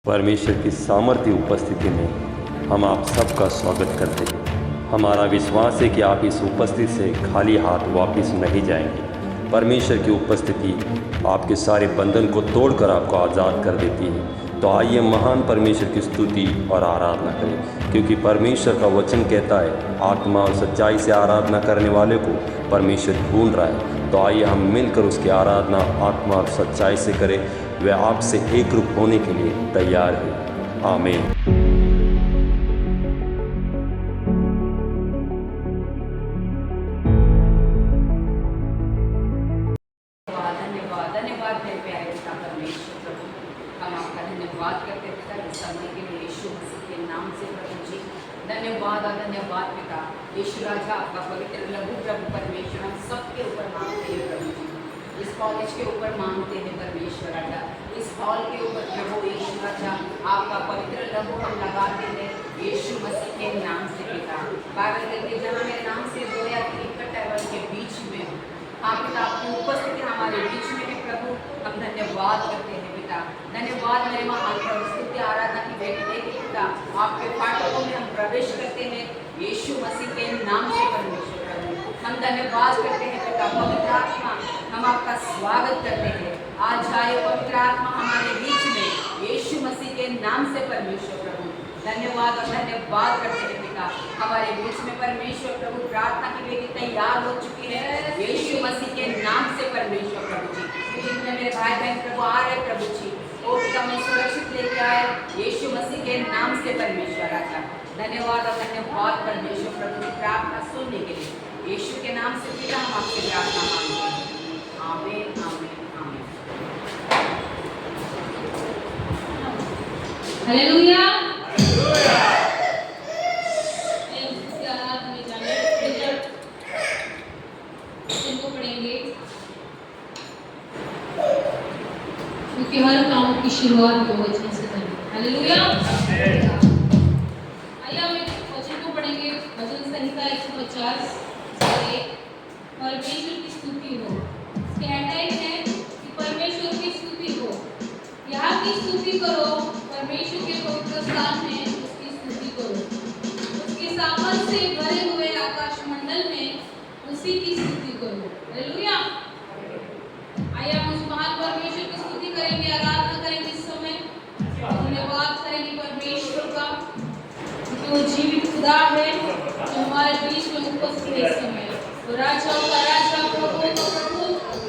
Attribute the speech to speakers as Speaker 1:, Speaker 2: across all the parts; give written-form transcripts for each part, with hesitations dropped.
Speaker 1: परमेश्वर की सामर्थ्य उपस्थिति में हम आप सबका स्वागत करते हैं। हमारा विश्वास है कि आप इस उपस्थिति से खाली हाथ वापस नहीं जाएंगे। परमेश्वर की उपस्थिति आपके सारे बंधन को तोड़कर आपको आज़ाद कर देती है। तो आइए महान परमेश्वर की स्तुति और आराधना करें, क्योंकि परमेश्वर का वचन कहता है आत्मा और सच्चाई से आराधना करने वाले को परमेश्वर ढूंढ रहा है। तो आइए हम मिलकर उसकी आराधना आत्मा और सच्चाई से करें। वह आपसे एक रूप होने के लिए तैयार है। आमीन।
Speaker 2: धन्यवाद मेरे प्यारे पिता परमेश्वर प्रभु, हम आपका धन्यवाद करते पिता इस समय के लिए यीशु मसीह के नाम से प्रभु जी। धन्यवाद पिता यीशु राजा, आपका पवित्र लघु प्रभु परमेश्वर हम सबके ऊपर मांगते हैं प्रभु जी। इस कॉलेज के ऊपर मांगते हैं परमेश्वर राजा, इस हॉल के ऊपर प्रभु यीशु राजा आपका पवित्र लघु हम लगाते हैं यीशु मसीह के नाम से पिता। बाइबल कहते जहाँ मेरे नाम से दो या तीन टेबल के बीच में हाँ पिता आपकी उपस्थिति हमारे बीच में है प्रभु। हम धन्यवाद करते हैं पिता। धन्यवाद मेरे महान प्रभु, स्तुति आराधना की भेंट देके पिता आपके फाटकों में हम प्रवेश करते हैं यीशु मसीह के नाम से परमेश्वर प्रभु। हम धन्यवाद करते हैं पिता। पवित्र आत्मा हम आपका स्वागत करते हैं। आज आए पवित्र आत्मा हमारे बीच में यीशु मसीह के नाम से परमेश्वर प्रभु। धन्यवाद और धन्यवाद करते हैं पिता। हमारे बीच में परमेश्वर प्रभु प्रार्थना की वेदी तैयार हो चुकी है यीशु मसीह के नाम से परमेश्वर प्रभु जी। जितने मेरे भाई बहन प्रभु आ रहे प्रभु जी, ओ पिता मैं सुरक्षित लेके आए यीशु मसीह के नाम से परमेश्वर राजा। धन्यवाद और धन्यवाद परमेश्वर प्रभु की प्रार्थना सुनने के लिए यीशु के नाम से पिता हम आपसे प्रार्थना मांगते हैं। आमीन आमीन आमीन।
Speaker 3: हालेलुया। क्योंकि हर काम की शुरुआत को वचन से करें। हालेलुया। आइए हम एक वचन को पढ़ेंगे, भजन संहिता 150 से परमेश्वर की स्तुति हो। इसके हेडलाइन है कि परमेश्वर की स्तुति हो। यहाँ की स्तुति करो, परमेश्वर के पवित्र स्थान में उसकी स्तुति करो। उसके सामर्थ से भरे हुए आकाश मंडल में उसी की स्तुति करो। हालेलुया। आइए हम उस महान परमेश्वर की स्तुति करेंगे, आराधना करेंगे इस समय। धन्यवाद करेंगे परमेश्वर का, क्योंकि वो जीवित खुदा है जो हमारे बीच में उपस्थित है इस समय। तो राजाओं का राजा, प्रभुओं का प्रभु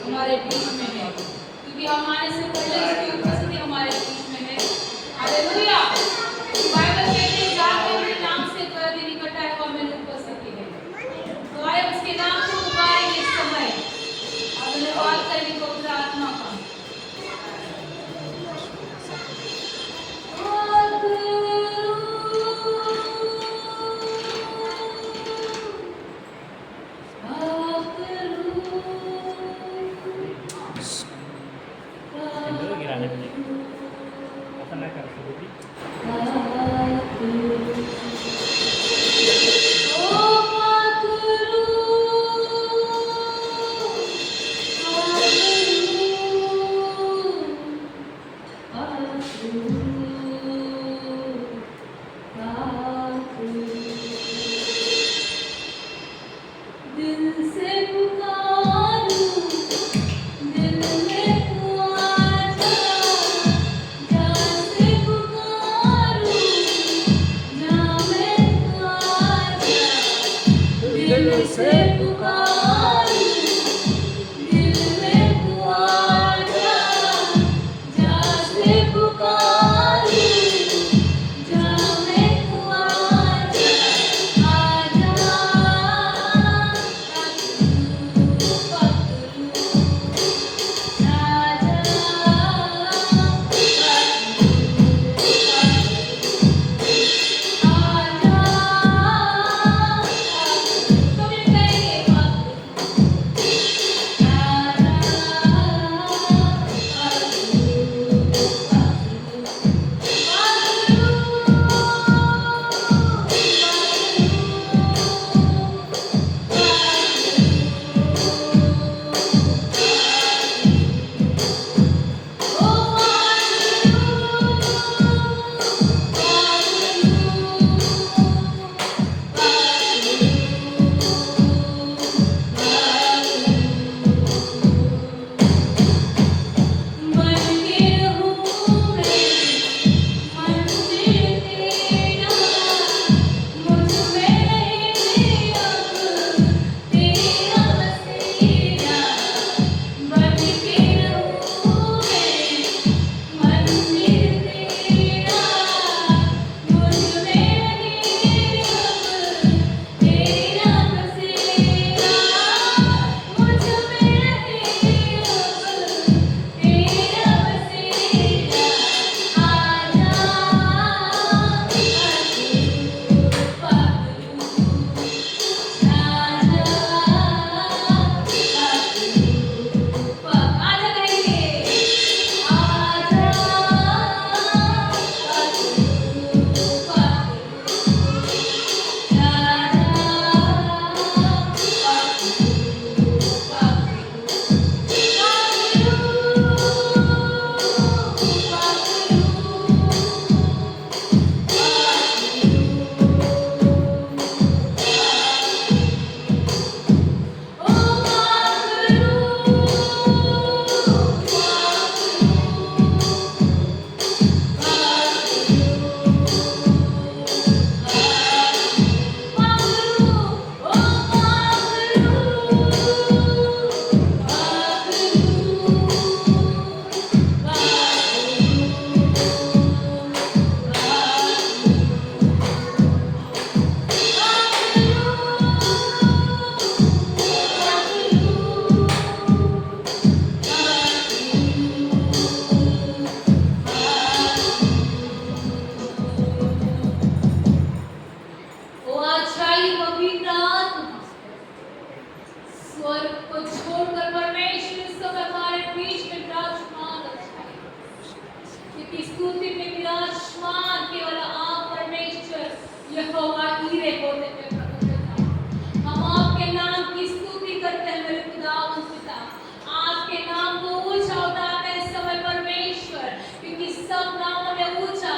Speaker 3: हमारे बीच में है, क्योंकि हम आने से पहले उसकी उपस्थिति हमारे बीच में है। हालेलुया। बाइबल कहते हैं जाके मेरे नाम से कभी निकट है वह मेरी उपस्थिति है। तो आए उसके नाम को पुकारेंगे इस समय और धन्यवाद करेंगे पवित्र आत्मा का। स्वर्ग को छोड़कर परमेश्वर इस समय हमारे बीच में विराजमान है। क्योंकि स्तुति में विराजमान केवल आप परमेश्वर यहोवा ईरे होते हैं प्रभु पिता। हम आपके नाम की स्तुति करते हैं मेरे खुदावन पिता। आपके नाम को ऊंचा उठाते हैं इस समय परमेश्वर, क्योंकि सब नामों में ऊंचा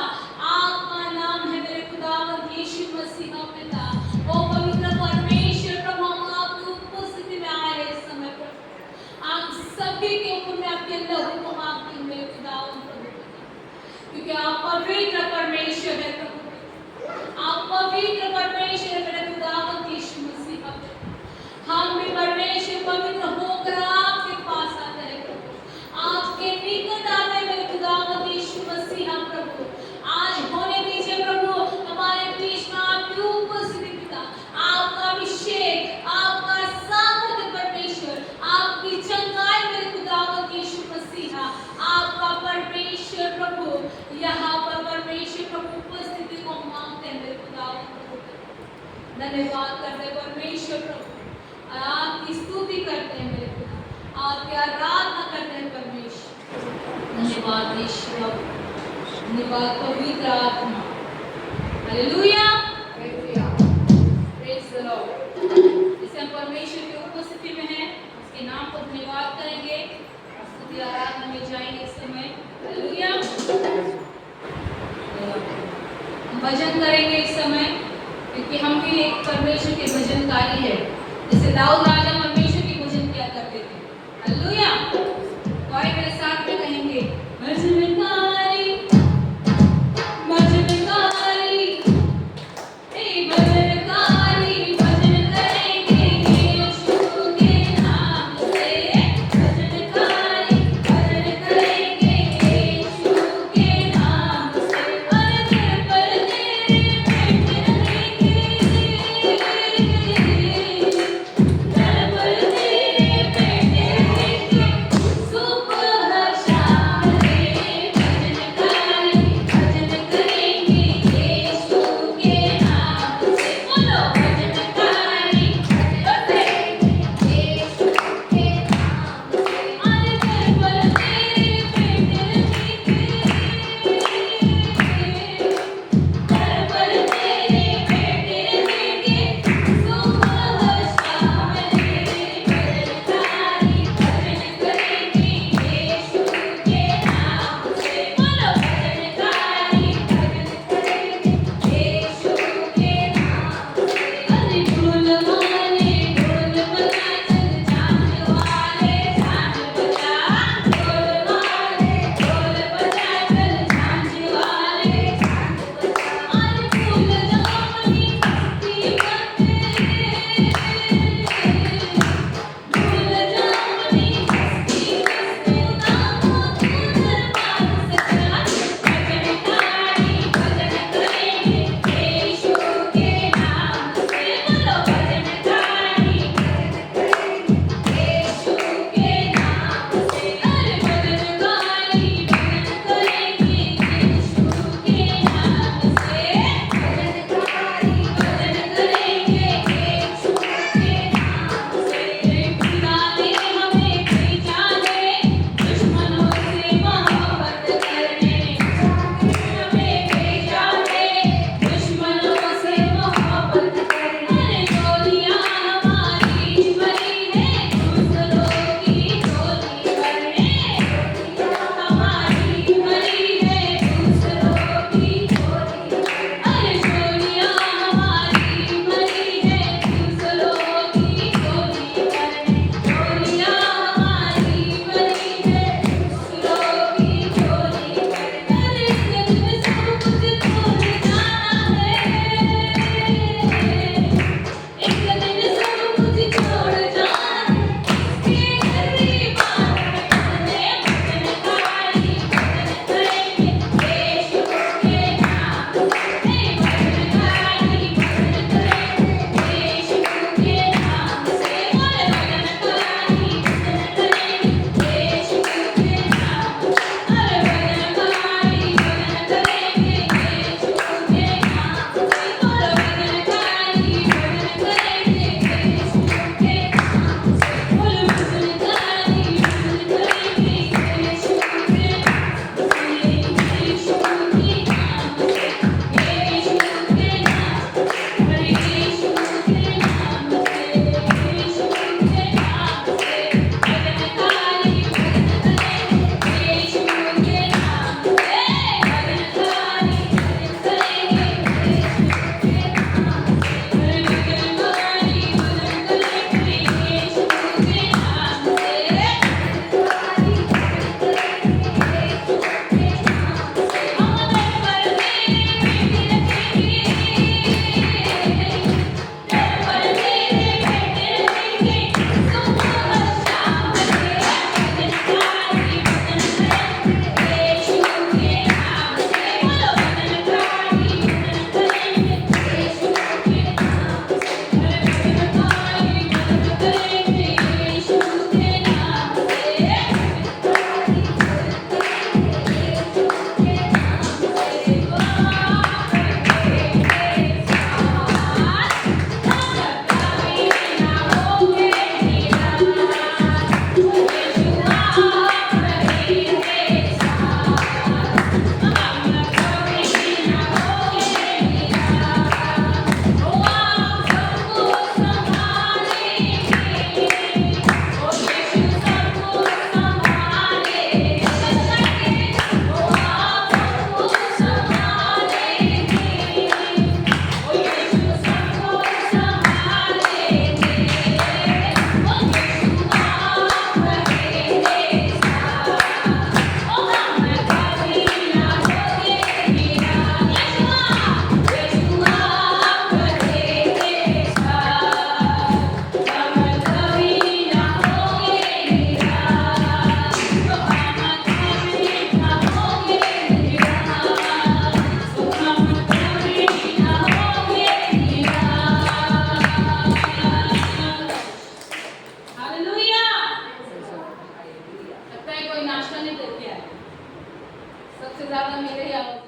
Speaker 3: आपका नाम है मेरे खुदावन यीशु मसीह पिता। ओ पवित्र परमेश्वर प्रभु, हम आपकी उपस्थिति में आए हैं इस समय प्रभु। आप सभी के ऊपर में आपके लहू को मांगती हूँ मेरे खुदावन प्रभु, क्योंकि आप पवित्र परमेश्वर है प्रभु। आप पवित्र परमेश्वर है मेरे खुदावन यीशु मसीह पिता। हम भी परमेश्वर पवित्र होकर आपके पास आते हैं प्रभु, आपके निकट आते हैं मेरे खुदावन यीशु मसीह प्रभु। आज होने दीजिए प्रभु हमारे बीच में आपकी उपस्थिति पिता, आपका अभिषेक, आपका सामर्थ्य परमेश्वर, आपकी चंगाई मेरे खुदावन यीशु मसीह, आपका परमेश्वर प्रभु यहाँ पर परमेश्वर प्रभु उपस्थिति को मांगते हैं मेरे खुदावन प्रभु। धन्यवाद करते हैं परमेश्वर प्रभु, आपकी स्तुति करते हैं मेरे खुदा, आपकी आराधना करते हैं परमेश्वर। धन्यवाद ईश्वर, धन्यवाद पवित्र आत्मा। Hallelujah, praise the Lord. जैसे हम परमेश्वर की उपस्थिति में हैं, उसके नाम को धन्यवाद करेंगे, स्तुति आराधना में जाएंगे इस समय। हालेलुया, हम भजन करेंगे इस समय, क्योंकि हम भी एक परमेश्वर के भजनकारी है। जैसे दाऊद राजा परमेश्वर की भजन किया करते थे। हालेलुया, तो आइए मेरे साथ में कहेंगे भजनकारी, भजनकारी, ए भजनकारी, भजन करेंगे यीशु के नाम से। भजनकारी, भजन करेंगे यीशु के नाम से। हर दिल पर तेरे बैठे रहेंगे, दर पर गई आवाज़।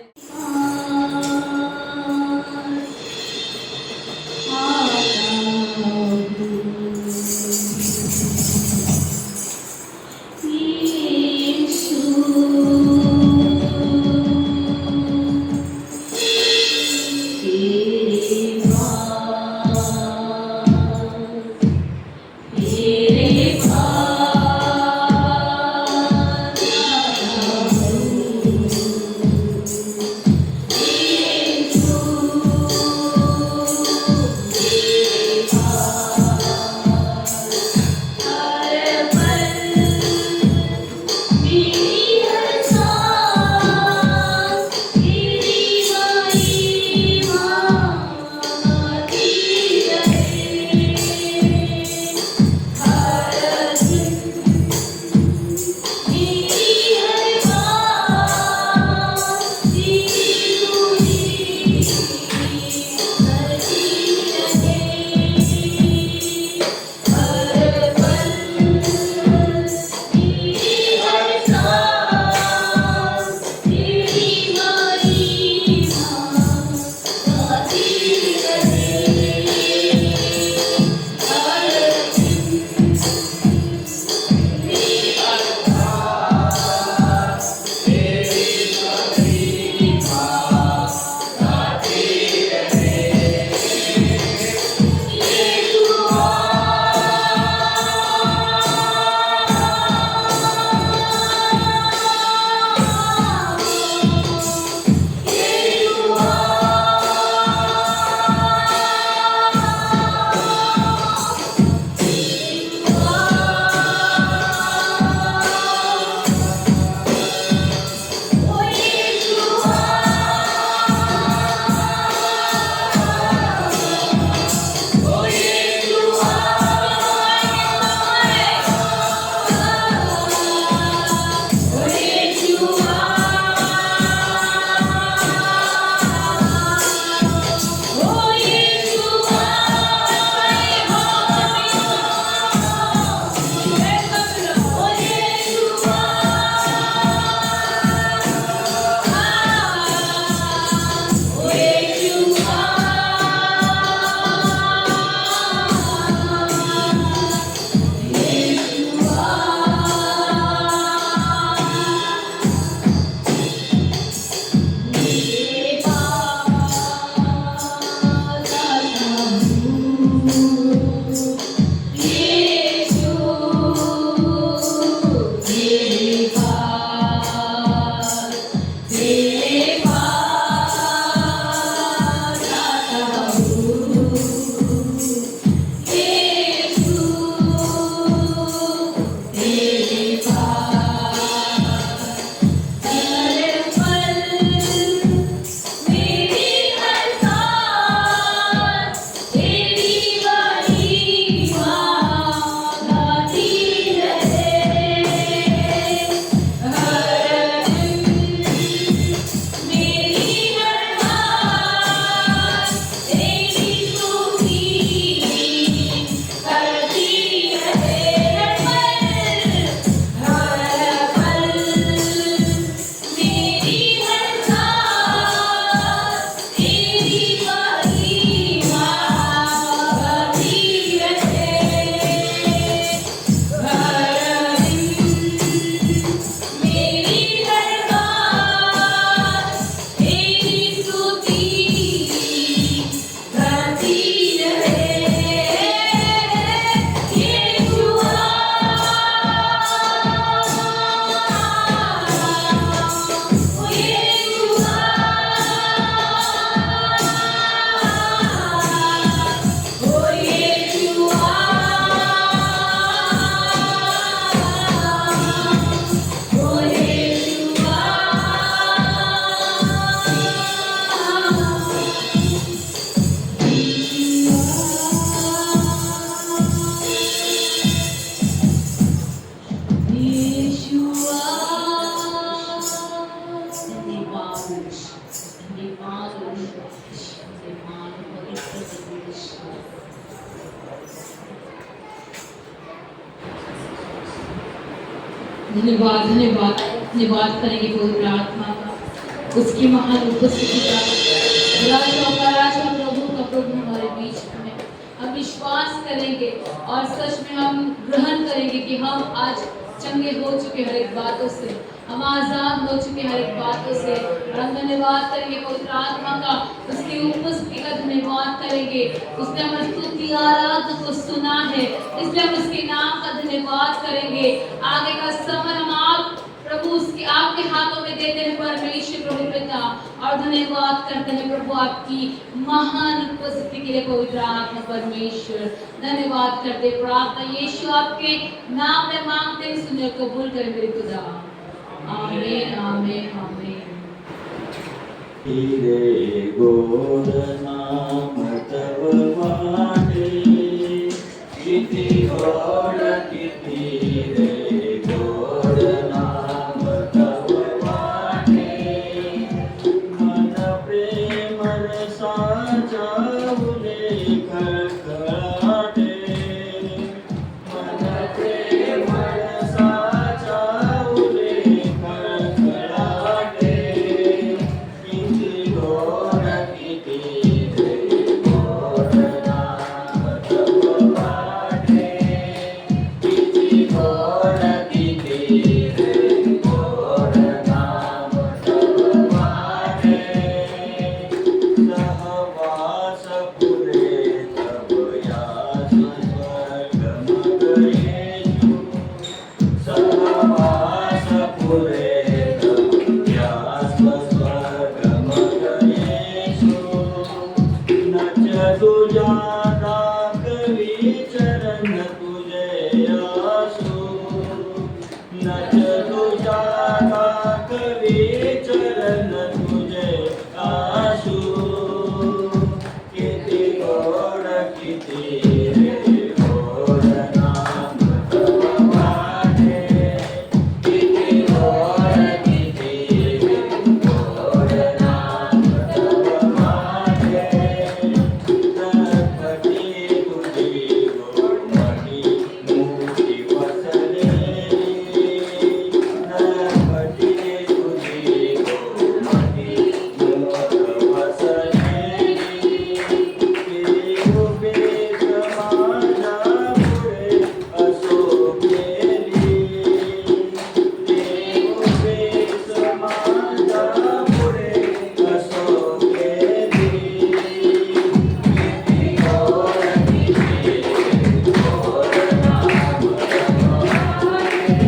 Speaker 3: धन्यवाद धन्यवाद धन्यवाद करेंगे पवित्र आत्मा का। उसकी महान उपस्थिति का, राजाओं का राजा, प्रभु का प्रभु हमारे बीच में। हम विश्वास करेंगे और सच में हम ग्रहण करेंगे कि हम आज चंगे हो चुके हर एक बातों से, हम आजाद हो चुके हर एक बातों से। और हम धन्यवाद करेंगे पवित्र आत्मा का, उसकी उपस्थिति का धन्यवाद करेंगे। उसने हमारी स्तुति आराधना को सुना है, इसलिए हम उसके नाम का धन्यवाद करेंगे। आगे का सफर हम आप प्रभु उसके आपके हाथों में देते हैं परमेश्वर प्रभु पिता, और धन्यवाद करते हैं प्रभु आपकी महान उपस्थिति के लिए पवित्र आत्मा परमेश्वर। धन्यवाद करते, प्रार्थना यीशु आपके नाम में मांगते हैं, सुने कबूल करें मेरे खुदा। आमीन आमीन आमीन।
Speaker 4: हीरे गोर नाम तव वाटे, किति गोर किति रे गोर नाम तव वाटे, मन प्रेम रसा जाऊले खड़खड़ाटे, मन प्रेम रसा जाऊले खड़खड़ाटे, किति गोर किति रे गोर नाम तव वाटे, किति गोर किति रे गोर नाम तव वाटे, सहवास पुरे तव यास स्वर्गम गयेषु, सहवास पुरे तव यास स्वर्गम गयेषु, नच तुझा राखवी चरण तुझे आसु, नच तुझा राखवी चरण तुझे आसु, किति गोर किति रे गोर नाम तव वाटे, किति गोर किति रे गोर नाम तव वाटे, तत्पति तुझी गोमटी मूर्ति वसलेली, तत्पति तुझी गोमटी मूर्ति वसलेली, केहू बेस माझा पुढे अशोभलेली, केहू बेस माझा पुढे अशोभलेली, किति गोर किति रे गोर नाम तव वाटे,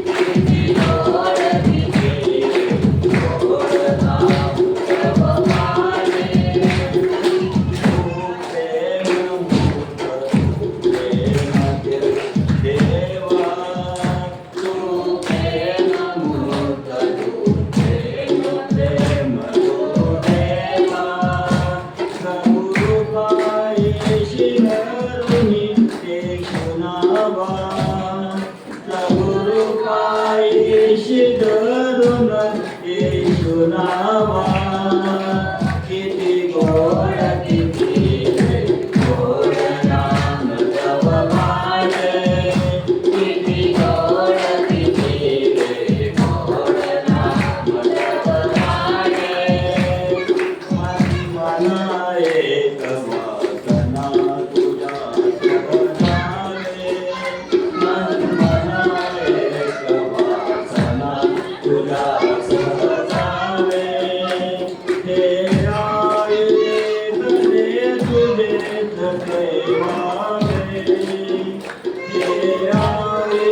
Speaker 4: किति गोर किति रे गोर नाम तव वाटे, तू प्रेम मूर्त तू प्रेम देवा, तू प्रेम मूर्त तू प्रेम तू देवा, प्रभुरूपाये शिवरुनि तेषु नावा, प्रभुरूपाये शिवरुन तेषु नावा, किति गोर किति रे गोर नाम तव वाटे, किति गोर किति रे गोर नाम तव वाटे, मन एक वासना तुझा सहजावे, मन एक वासना तुझा सहजावे, हे आए धने तुझे सदैवावे, हे आए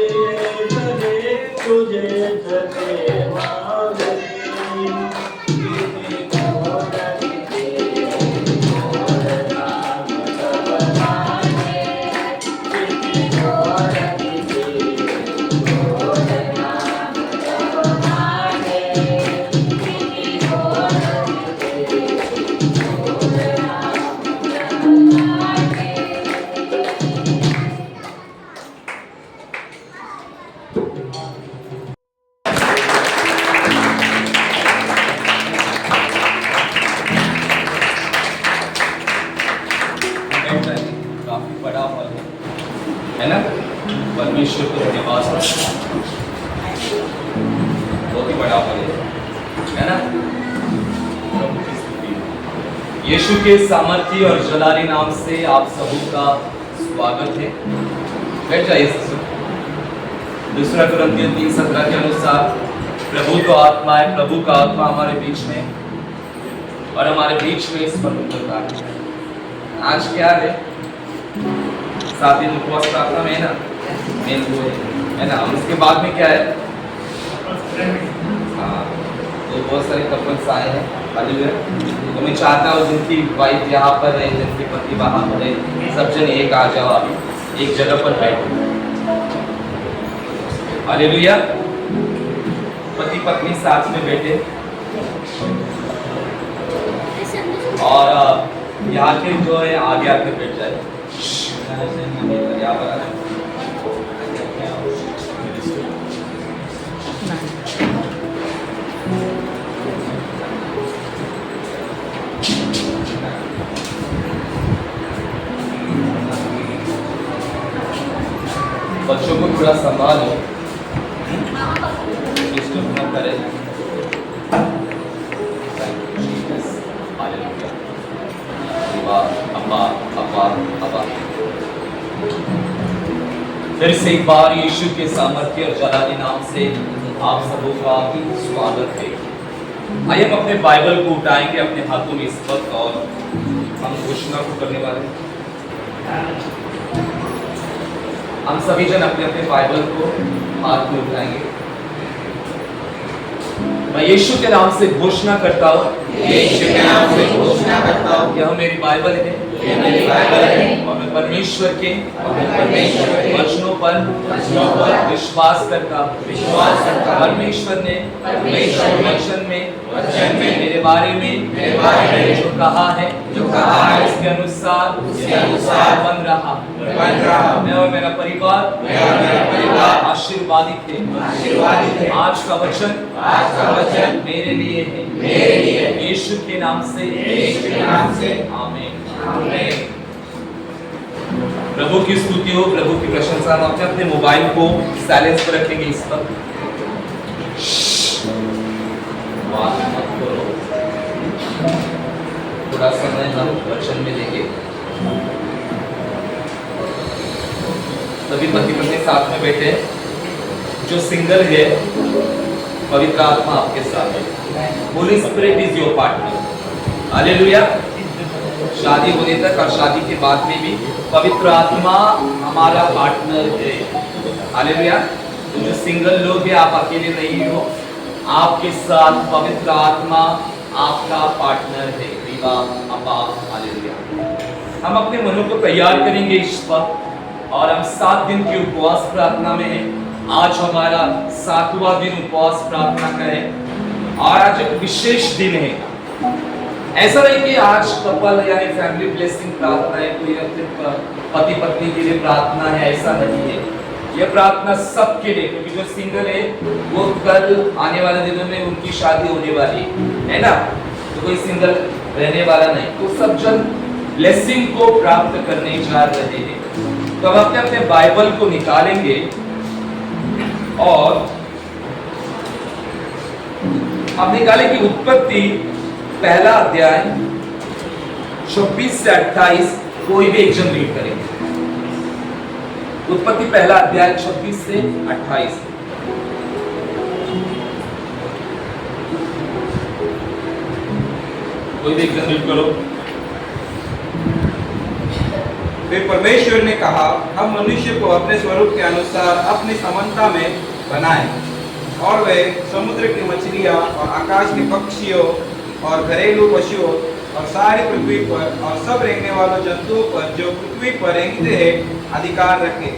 Speaker 4: धने तुझे सदैवावे, किति गोर किति रे गोर नाम तव वाटे, किति गोर किति रे गोर नाम तव वाटे, किति गोर किति रे गोर नाम तव वाटे।
Speaker 5: काफी बड़ा फल है ना, परमेश्वर को धन्यवाद बहुत ही बड़ा फल है ना। यीशु के सामर्थी और जलाली नाम से आप सबों का स्वागत है। बैठ जाइए। दूसरा कुरिन्थियों 3:17 के अनुसार प्रभु तो आत्मा है, प्रभु का आत्मा हमारे बीच में और हमारे बीच में इस पर उतरता है। आज क्या है? 7 दिन उपवास प्रार्थना में है ना, मेन वो है ना। उसके बाद में क्या है? हाँ, तो बहुत सारे कपल्स आए हैं। हालेलुया। तो मैं चाहता हूँ जिनकी वाइफ यहाँ पर है, जिनके पति वहाँ पर है, सब जन एक आ जाओ, अभी एक जगह पर बैठो। हालेलुया। पति पत्नी साथ में बैठे और यहाँ के जो है आगे आकर बैठ जाए। यहाँ पर आना। बच्चों को थोड़ा संभालो, डिस्टर्ब न करें। अब्बा अब्बा अब्बा। फिर से एक बार यीशु के सामर्थ्य और जलाली नाम से आप सबों का भी स्वागत है। आइए हम अपने बाइबल को उठाएंगे अपने हाथों में इस वक्त और हम घोषणा को करने वाले हैं। हम सभी जन अपने अपने बाइबल को हाथ में उठाएंगे। मैं यीशु के नाम से घोषणा करता हूँ,
Speaker 4: यीशु के नाम से घोषणा करता हूँ,
Speaker 5: यह मेरी बाइबल है,
Speaker 4: यह मेरी बाइबल है,
Speaker 5: और मैं परमेश्वर के
Speaker 4: वचनों
Speaker 5: पर विश्वास करता हूँ। परमेश्वर ने वचन में मेरे बारे में जो कहा है उसके अनुसार बन रहा। मैं और मेरा परिवार आशीर्वादित है। आज का वचन मेरे लिए है। यीशु के नाम से आमीन। प्रभु की स्तुति हो, प्रभु की प्रशंसा। हम अपने मोबाइल को साइलेंस पर रखेंगे इस वक्त। बात मत करो, थोड़ा समय हम वचन में देंगे। सभी पति पत्नी साथ में बैठे। जो सिंगल है, पवित्र आत्मा आपके साथ है। Holi spirit is your partner. Hallelujah. शादी होने तक और शादी के बाद में भी पवित्र आत्मा हमारा पार्टनर है। हालेलुया। तो जो सिंगल लोग हैं, आप अकेले नहीं हो, आपके साथ पवित्र आत्मा आपका पार्टनर है। हालेलुया। हम अपने मनों को तैयार करेंगे इस वक्त और हम 7 दिन की उपवास प्रार्थना में हैं। आज हमारा 7वां दिन उपवास प्रार्थना का है और आज एक विशेष दिन है। ऐसा नहीं कि आज कपल यानी फैमिली ब्लेसिंग प्रार्थना है, कोई अपने पति पत्नी के लिए प्रार्थना है, ऐसा नहीं है। यह प्रार्थना सबके लिए, क्योंकि जो सिंगल है वो कल आने वाले दिनों में उनकी शादी होने वाली है ना, तो कोई सिंगल रहने वाला नहीं। तो सब जन ब्लेसिंग को प्राप्त करने जा रहे हैं। तो हम अपने अपने बाइबल को निकालेंगे और अब निकालेंगे उत्पत्ति पहला अध्याय 26 से 28। कोई भी एक जन रीड करेंगे। उत्पत्ति पहला अध्याय 26 से 28। कोई भी एक जन रीड करो।
Speaker 6: फिर परमेश्वर ने कहा, हम मनुष्य को अपने स्वरूप के अनुसार अपनी समानता में बनाएं और वे समुद्र की मछलियां और आकाश के पक्षियों और घरेलू पशुओं और सारी पृथ्वी पर और सब रेंगने वालों जंतुओं पर जो पृथ्वी पर रेंगते हैं अधिकार रखे।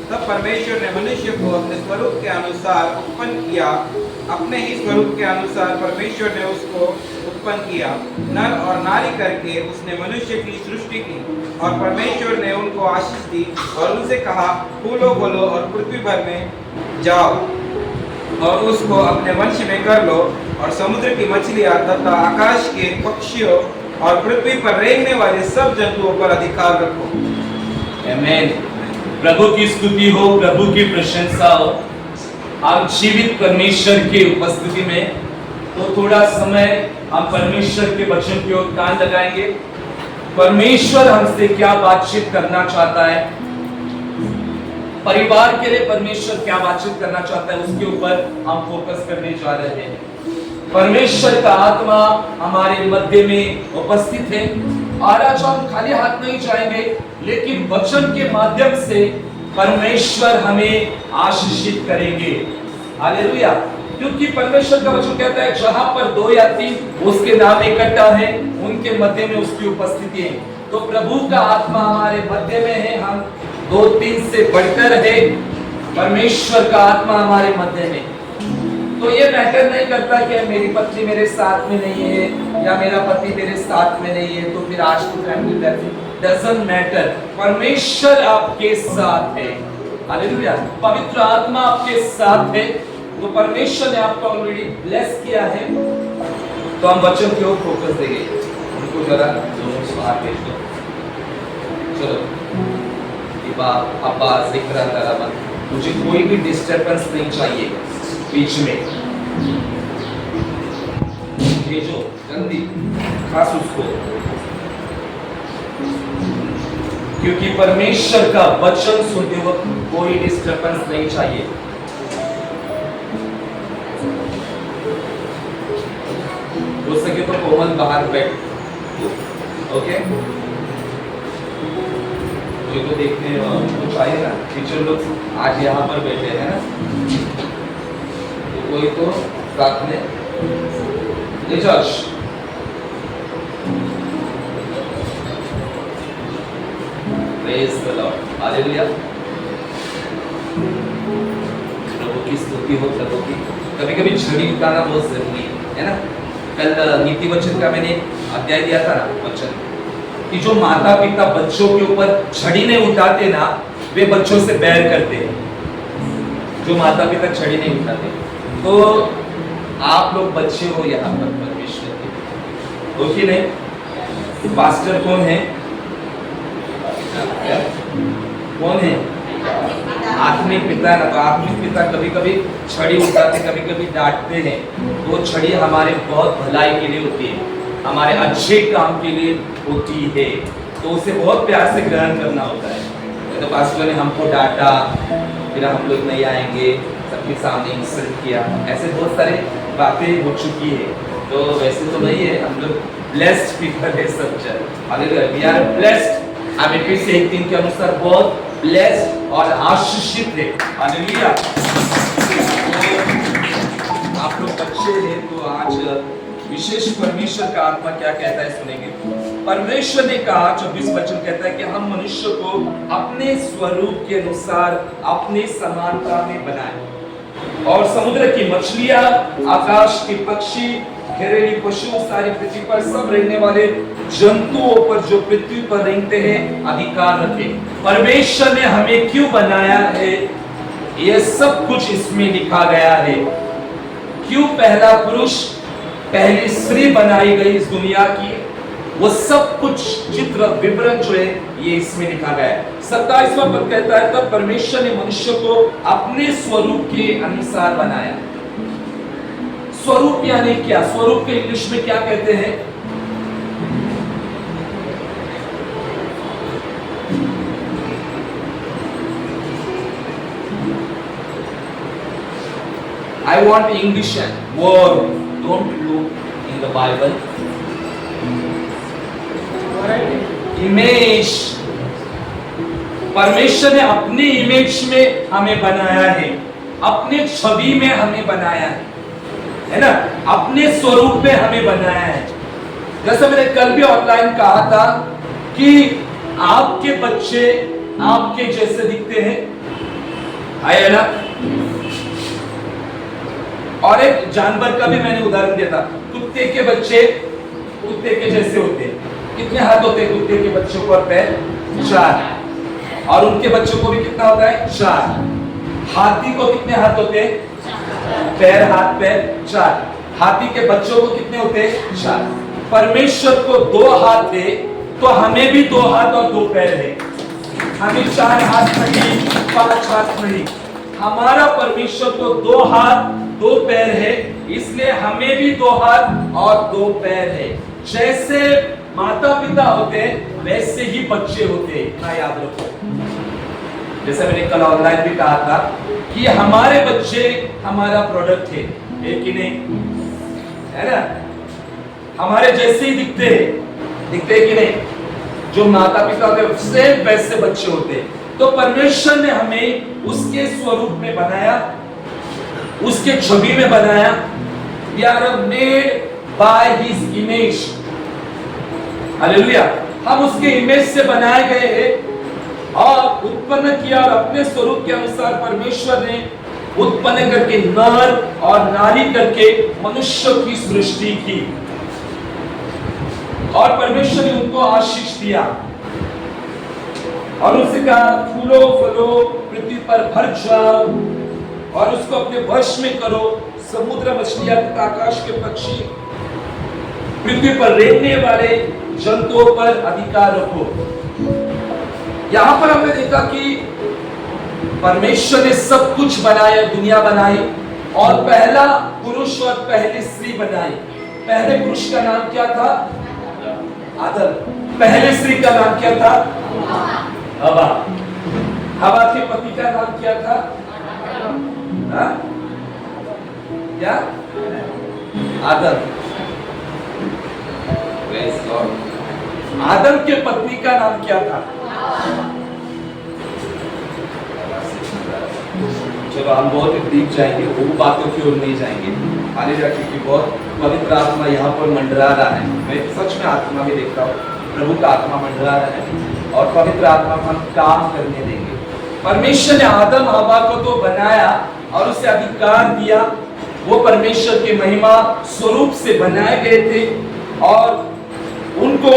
Speaker 6: तब परमेश्वर ने मनुष्य को अपने स्वरूप के अनुसार उत्पन्न किया, अपने ही स्वरूप के अनुसार परमेश्वर ने उसको उत्पन्न किया। नर और नारी करके उसने मनुष्य की सृष्टि की और परमेश्वर ने उनको आशीष दी और उनसे कहा, फूलो बोलो और पृथ्वी भर में जाओ और उसको अपने वंश में कर लो और समुद्र की मछलियां तथा आकाश के पक्षियों और पृथ्वी पर रेंगने वाले सब जंतुओं पर अधिकार रखो।
Speaker 5: आमीन। प्रभु की स्तुति हो, प्रभु की प्रशंसा हो। हम जीवित परमेश्वर की उपस्थिति में तो थोड़ा समय हम परमेश्वर के वचन की ओर कान लगाएंगे। परमेश्वर हमसे क्या बातचीत करना चाहता है, परिवार के लिए परमेश्वर क्या बातचीत करना चाहता है, उसके ऊपर हम फोकस करने जा रहे हैं। परमेश्वर का आत्मा हमारे मध्य में उपस्थित है और आज हम खाली हाथ नहीं जाएंगे, लेकिन वचन के माध्यम से परमेश्वर हमें आशीषित करेंगे। हालेलुया। क्योंकि परमेश्वर का वचन कहता है जहां पर 2 या 3 उसके नाम इकट्ठा है, उनके मध्य में उसकी उपस्थिति है। तो प्रभु का आत्मा हमारे मध्य में है, हम 2-3 से बढ़कर है, परमेश्वर का आत्मा हमारे मध्य में। तो ये मैटर नहीं करता कि मेरी पत्नी मेरे साथ में नहीं है या मेरा पति मेरे साथ में नहीं है तो फिर आज तो फैमिली डजंट मैटर। परमेश्वर आपके साथ है। हालेलुया। पवित्र आत्मा आपके साथ है। तो परमेश्वर ने आपको ऑलरेडी ब्लेस किया है। तो हम वचन की ओर फोकस देंगे। उनको जरा दोनों से बाहर भेज दो। चलो अब्बा जिक्र करा, मुझे कोई भी डिस्टर्बेंस नहीं चाहिए बीच में। भेजो जल्दी, खास उसको, क्योंकि परमेश्वर का वचन सुनते वक्त कोई डिस्टर्बेंस नहीं चाहिए। हो सके तो कोमल बाहर बैठ। ओके, जो तो देखने कुछ आए ना, टीचर लोग आज यहाँ पर बैठे हैं ना, तो कोई तो साथ में ले church. Praise the lord, hallelujah. प्रभु की स्तुति हो, प्रभु की। कभी-कभी छड़ी उठाना बहुत जरूरी है ना। कल नीति वचन का मैंने अध्याय दिया था ना, वचन कि जो माता पिता बच्चों के ऊपर छड़ी नहीं उठाते ना, वे बच्चों से बैर करते हैं। जो माता पिता छड़ी नहीं उठाते, तो आप लोग बच्चे हो यहाँ पर परमेश्वर के, हो कि नहीं? पास्टर कौन है? कौन है? आत्मिक पिता है ना। तो आत्मिक पिता कभी कभी छड़ी उठाते, कभी कभी डांटते हैं। वो छड़ी हमारे बहुत भलाई के लिए होती है, हमारे अच्छे काम के लिए होती है। तो उसे बहुत प्यार से ग्रहण करना होता है। तो पास्टर ने हमको डांटा, फिर हम लोग नहीं आएंगे, सबके सामने इंसल्ट किया, ऐसे बहुत सारे बातें हो चुकी है। तो वैसे तो नहीं है, हम लोग ब्लेस्ड पीपल है सब जन। Hallelujah, we are blessed. हम इफिसी 1:3 के अनुसार बहुत ब्लेस्ड और आशीषित है। हालेलुया। आप लोग बच्चे हैं, तो आज विशेष परमेश्वर का आत्मा क्या कहता है सुनेंगे। परमेश्वर ने कहा, 24 वचन कहता है कि हम मनुष्य को अपने स्वरूप के अनुसार अपने समानता में बनाए, और समुद्र की मछलियां, आकाश के पक्षी, घरेलू पशु, सारी पृथ्वी पर सब रहने वाले जंतुओं पर जो पृथ्वी पर रहते हैं अधिकार रखे। परमेश्वर ने हमें क्यों बनाया है, यह सब कुछ इसमें लिखा गया है। क्यों पहला पुरुष, पहली स्त्री बनाई गई इस दुनिया की, वो सब कुछ चित्र विवरण जो है ये इसमें लिखा गया है। 27वां पद कहता है, तब परमेश्वर ने मनुष्य को अपने स्वरूप के अनुसार बनाया। स्वरूप यानी क्या? स्वरूप के इंग्लिश में क्या कहते हैं? I want English word. Don't look in the Bible. Image. परमेश्वर ने अपनी इमेज में हमें बनाया है, अपने छवि में हमें बनाया है ना, अपने स्वरूप में हमें बनाया है। जैसे मैंने कल भी ऑनलाइन कहा था कि आपके बच्चे आपके जैसे दिखते हैं, है ना। और एक जानवर का भी मैंने उदाहरण दिया था, कुत्ते के बच्चे कुत्ते के जैसे होते हैं। कितने हाथ होते हैं कुत्ते के बच्चों को? और पैर 4, और उनके बच्चों को भी कितना होता है? 4। हाथी को कितने हाथ होते हैं? पैर, हाथ, पैर 4। हाथी के बच्चों को कितने होते हैं? 4। परमेश्वर को 2 हाथ है, तो हमें भी 2 हाथ और 2 पैर है। हमें 4 हाथ नहीं, 5 हाथ नहीं, हमारा परमेश्वर को 2 हाथ दो पैर है, इसलिए हमें भी दो हाथ और दो पैर है। जैसे माता पिता होते हैं वैसे ही बच्चे होते हैं, इतना याद रखो। जैसे मैंने कल ऑनलाइन भी कहा था कि हमारे बच्चे हमारा प्रोडक्ट है कि नहीं, है ना? हमारे जैसे ही दिखते हैं कि नहीं? जो माता पिता होते हैं सेम वैसे बच्चे होते हैं। तो परमेश्वर ने हमें उसके स्वरूप में बनाया, उसके छवि में बनाया। We are made by his image। Hallelujah. हम उसके इमेज से बनाए गए हैं और उत्पन्न किया, और अपने स्वरूप के अनुसार परमेश्वर ने उत्पन्न करके नर और नारी करके मनुष्य की सृष्टि की, और परमेश्वर ने उनको आशीष दिया और उससे कहा फूलो फलो पृथ्वी पर भर जाओ और उसको अपने वश में करो। समुद्र मछलियां तथा आकाश के पक्षी, पृथ्वी पर रहने वाले जंतुओं पर अधिकार रखो। यहां पर हमने देखा कि परमेश्वर ने सब कुछ बनाया, दुनिया बनाई, और पहला पुरुष और पहली स्त्री बनाई। पहले पुरुष का नाम क्या था? आदम। पहले स्त्री का नाम क्या था? हवा। हवा के पति का नाम क्या था? क्या? आदम। आदम के पत्नी का नाम क्या था? चलो हम बहुत डीप जाएंगे, वो बातों की ओर नहीं जाएंगे। हालेलुया, क्योंकि बहुत पवित्र आत्मा यहाँ पर मंडरा रहा है। मैं सच में आत्मा भी देखता हूँ, प्रभु का आत्मा मंडरा रहा है और पवित्र आत्मा को हम काम करने देंगे। परमेश्वर ने आदम हवा को तो बनाया और उसे अधिकार दिया। वो परमेश्वर के महिमा स्वरूप से बनाए गए थे और उनको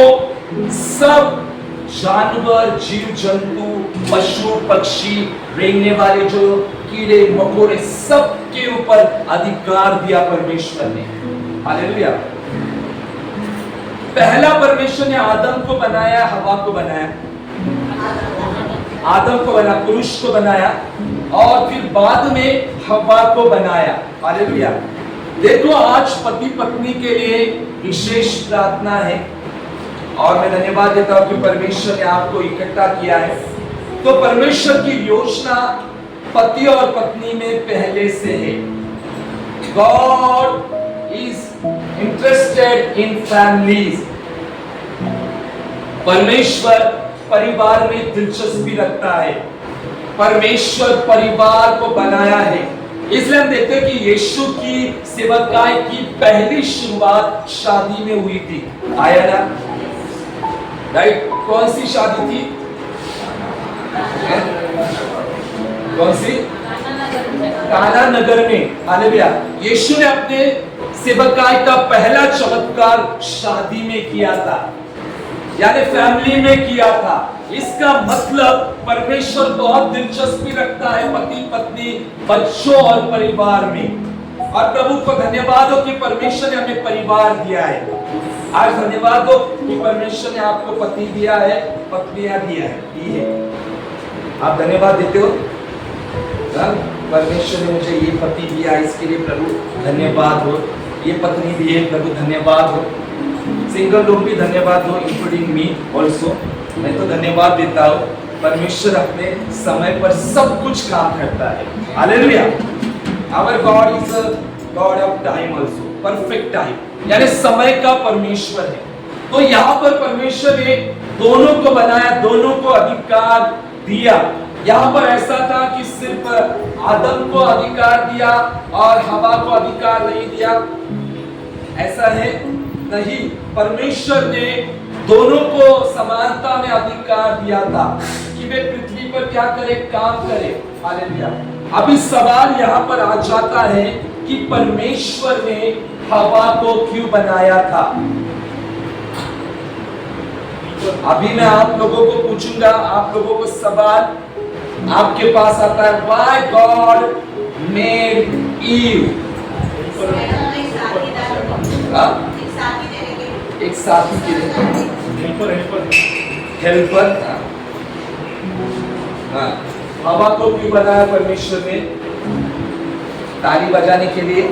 Speaker 5: सब जानवर, जीव जंतु, पशु पक्षी, रेंगने वाले जो कीड़े मकोड़े, सब के ऊपर अधिकार दिया परमेश्वर ने। हालेलुया। पहला परमेश्वर ने आदम को बनाया, हवा को बनाया, आदम को बनाया, पुरुष को बनाया, और फिर बाद में हवा को बनाया। हालेलुया। देखो आज पति पत्नी के लिए विशेष प्रार्थना है और मैं धन्यवाद देता हूं कि परमेश्वर ने आपको इकट्ठा किया है। तो परमेश्वर की योजना पति और पत्नी में पहले से है। God is interested in families। परमेश्वर परिवार में दिलचस्पी रखता है। परमेश्वर परिवार को बनाया है। इसलिए हम देखते हैं कि यीशु की सेवकाई की पहली शुरुआत शादी में हुई थी। आया ना? राइट? कौन सी शादी थी? कौन सी? काना नगर में। हालेलुया। यीशु ने अपने सेवकाई का पहला चमत्कार शादी में किया था, यानी फैमिली में किया था। इसका मतलब परमेश्वर बहुत दिलचस्पी रखता है पति पत्नी, बच्चों और परिवार में। और प्रभु को धन्यवाद हो कि परमेश्वर ने हमें परिवार दिया है। आज धन्यवाद हो कि परमेश्वर ने आपको पति दिया है, पत्नियां दिया है। आप धन्यवाद देते हो? परमेश्वर ने मुझे ये पति दिया, इसके लिए प्रभु धन्यवाद हो। ये पत्नी दी है, प्रभु धन्यवाद हो। सिंगल लोग भी धन्यवाद हो, इंक्लूडिंग मी ऑल्सो। मैं तो धन्यवाद देता हूँ। परमेश्वर अपने समय पर सब कुछ काम करता है। Hallelujah. Our God is a God of time also, perfect time, यानी समय का परमेश्वर है। तो यहाँ पर परमेश्वर ने दोनों को बनाया, दोनों को अधिकार दिया। यहाँ पर ऐसा था कि सिर्फ आदम को अधिकार दिया और हवा को अधिकार नहीं दिया, ऐसा है नहीं। परमेश्वर ने दोनों को समानता में अधिकार दिया था कि वे पृथ्वी पर क्या करें, काम करें। हालेलुया। अभी सवाल यहाँ पर आ जाता है कि परमेश्वर ने हवा को क्यों बनाया था। अभी मैं आप लोगों को पूछूंगा, आप लोगों को सवाल आपके पास आता है, व्हाई गॉड मेड ईव। एक साथी के लिए हेल्पर। हाँ, हवा को क्यों बनाया परमेश्वर ने? ताली बजाने के लिए?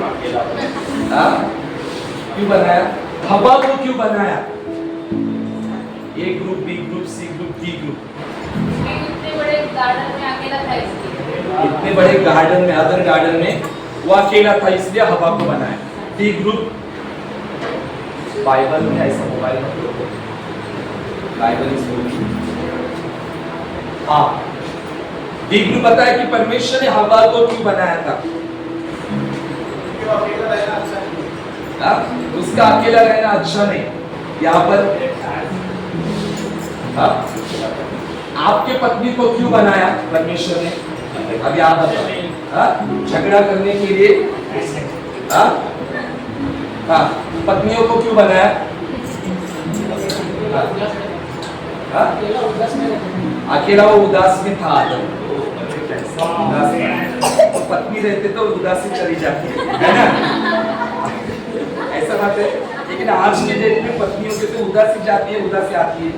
Speaker 5: हाँ? क्यों बनाया? हवा को क्यों बनाया? A group, B group, C group, D group.
Speaker 3: इतने बड़े गार्डन में अकेला था इसलिए।
Speaker 5: इतने बड़े गार्डन में, अदर गार्डन में वो अकेला था, इसलिए हवा को बनाया। डी ग्रुप, बाइबल में ऐसा मोबाइल मत लो, बाइबल इज होली। हाँ, डी ग्रुप बताया कि परमेश्वर ने हवा को क्यों बनाया था? हाँ? उसका अकेला रहना अच्छा नहीं। यहाँ पर हाँ? आपके पत्नी को क्यों बनाया परमेश्वर ने? अभी आप बताओ। हाँ? झगड़ा करने के लिए? हाँ? हाँ? पत्नियों को क्यों बनाया? हाँ? अकेला वो उदास में था आदम। तो पत्नी रहते तो उदासी चली जाती है ना? ऐसा बात है। लेकिन आज के डेट में पत्नियों के तो उदासी जाती है, उदासी आती है।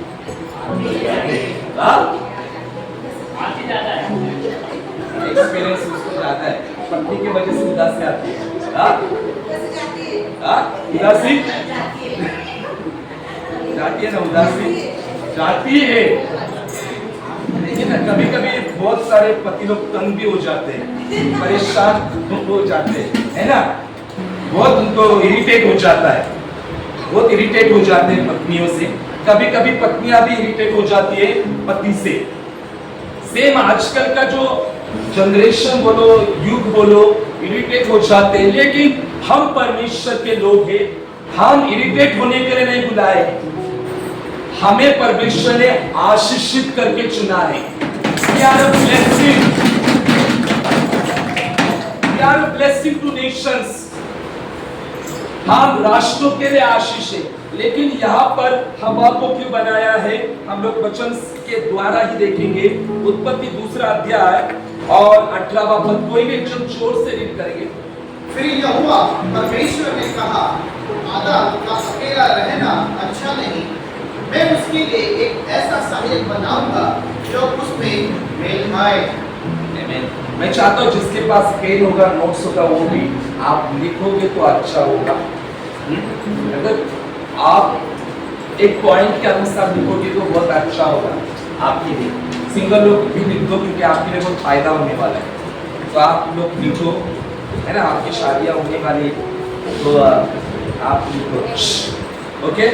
Speaker 5: एक्सपीरियंस उसको ज्यादा है, पत्नी की वजह से उदासी आती है। उदासी जाती है ना, उदासी जाती है। लेकिन कभी कभी बहुत सारे पति लोग तंग भी हो जाते हैं, परेशान हो जाते हैं, है ना? बहुत उनको इरिटेट हो जाता है, बहुत इरिटेट हो जाते हैं पत्नियों से। कभी कभी पत्नियां भी इरिटेट हो जाती है पति से। सेम आजकल का जो जनरेशन बोलो, युग बोलो, इरिटेट हो जाते हैं। लेकिन हम परमेश्वर के लोग हैं, हम इरिटेट होने के लिए नहीं बुलाए, हमें परमेश्वर ने आशीषित करके चुना है। We are a blessing. We are a blessing to nations. हम राष्ट्रों के लिए आशीष है। लेकिन यहाँ पर हवा को क्यों बनाया है, हम लोग वचन के द्वारा ही देखेंगे। उत्पत्ति 2 अध्याय और 18वां पद, कोई भी एकदम जोर से रीड करेंगे।
Speaker 7: फिर यहोवा परमेश्वर ने कहा, आदम का अकेला रहना अच्छा नहीं, मैं उसके लिए एक ऐसा सहायक बनाऊंगा जो उसमें मेल खाए।
Speaker 5: मैं चाहता हूँ जिसके पास पेन होगा, नोट्स होगा, वो भी आप लिखोगे तो अच्छा होगा। अगर आप एक पॉइंट के अनुसार लिखोगे तो बहुत अच्छा होगा आपके लिए। सिंगल लोग भी लिख दो, क्योंकि आपके लिए बहुत फायदा होने वाला है। तो आप लोग लिखो, है ना? आपकी शादियां होने वाली, तो आप लिखो। ओके,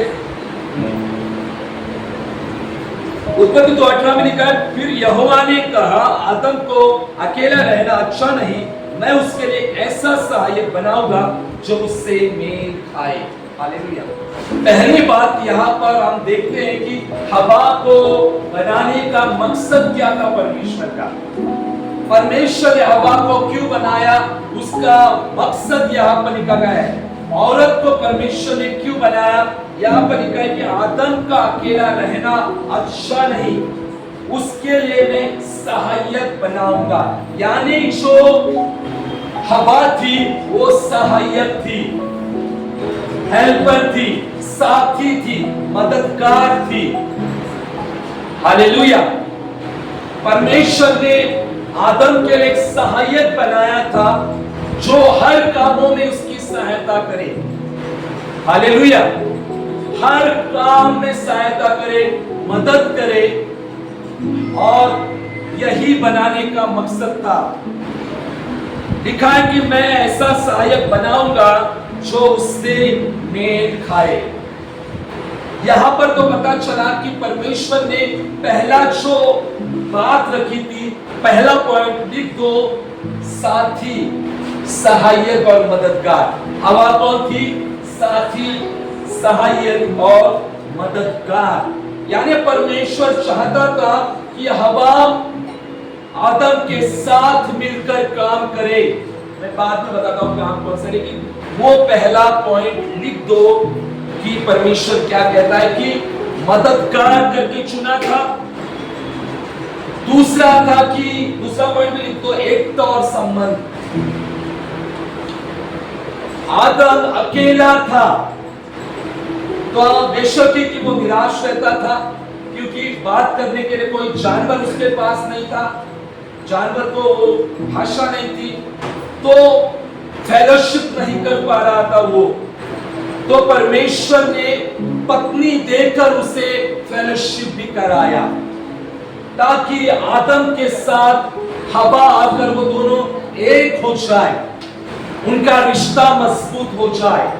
Speaker 5: उत्पत्ति 2:18 में लिखा है, फिर यहोवा ने कहा, आदम को अकेला रहना अच्छा नहीं, मैं उसके लिए ऐसा सहायक बनाऊंगा जो उससे मेल खाए। हालेलुया। पहली बात यहाँ पर हम देखते हैं कि हवा को बनाने का मकसद क्या था परमेश्वर का। परमेश्वर ने हवा को क्यों बनाया, उसका मकसद यहाँ पर लिखा गया है। औरत को परमेश्वर ने क्यों बनाया, यहाँ पर लिखा है कि आदम का अकेला रहना अच्छा नहीं, उसके लिए मैं सहायक बनाऊंगा। यानी जो हवा थी वो सहायक थी, हेल्पर थी, साथी थी, मददगार थी। हालेलुया। परमेश्वर ने आदम के लिए एक सहायक बनाया था जो हर कामों में उसकी सहायता करे। हालेलुया। हर काम में सहायता करे, मदद करे, और यही बनाने का मकसद था। लिखा है कि मैं ऐसा सहायक बनाऊंगा जो उससे मेल खाए। यहां पर तो पता चला कि परमेश्वर ने पहला जो बात रखी थी, पहला पॉइंट लिख दो, साथी, सहायक और मददगार। हवा कौन थी? साथी, सहायक और मददगार। यानी परमेश्वर चाहता था कि हवा आदम के साथ मिलकर काम करे। मैं बाद में बताता हूं काम कौन सा, लेकिन वो पहला पॉइंट लिख दो कि परमेश्वर क्या कहता है कि मददगार करके चुना था। दूसरा था कि दूसरा पॉइंट में लिख दो, एकता और संबंध। आदम अकेला था तो बेशक ही कि वो निराश रहता था, क्योंकि बात करने के लिए कोई जानवर उसके पास नहीं था, जानवर को भाषा नहीं थी। तो फेलोशिप नहीं कर पा रहा था वो, तो परमेश्वर ने पत्नी देकर उसे फेलोशिप भी कराया, ताकि आदम के साथ हवा आकर वो दोनों एक हो जाए, उनका रिश्ता मजबूत हो जाए,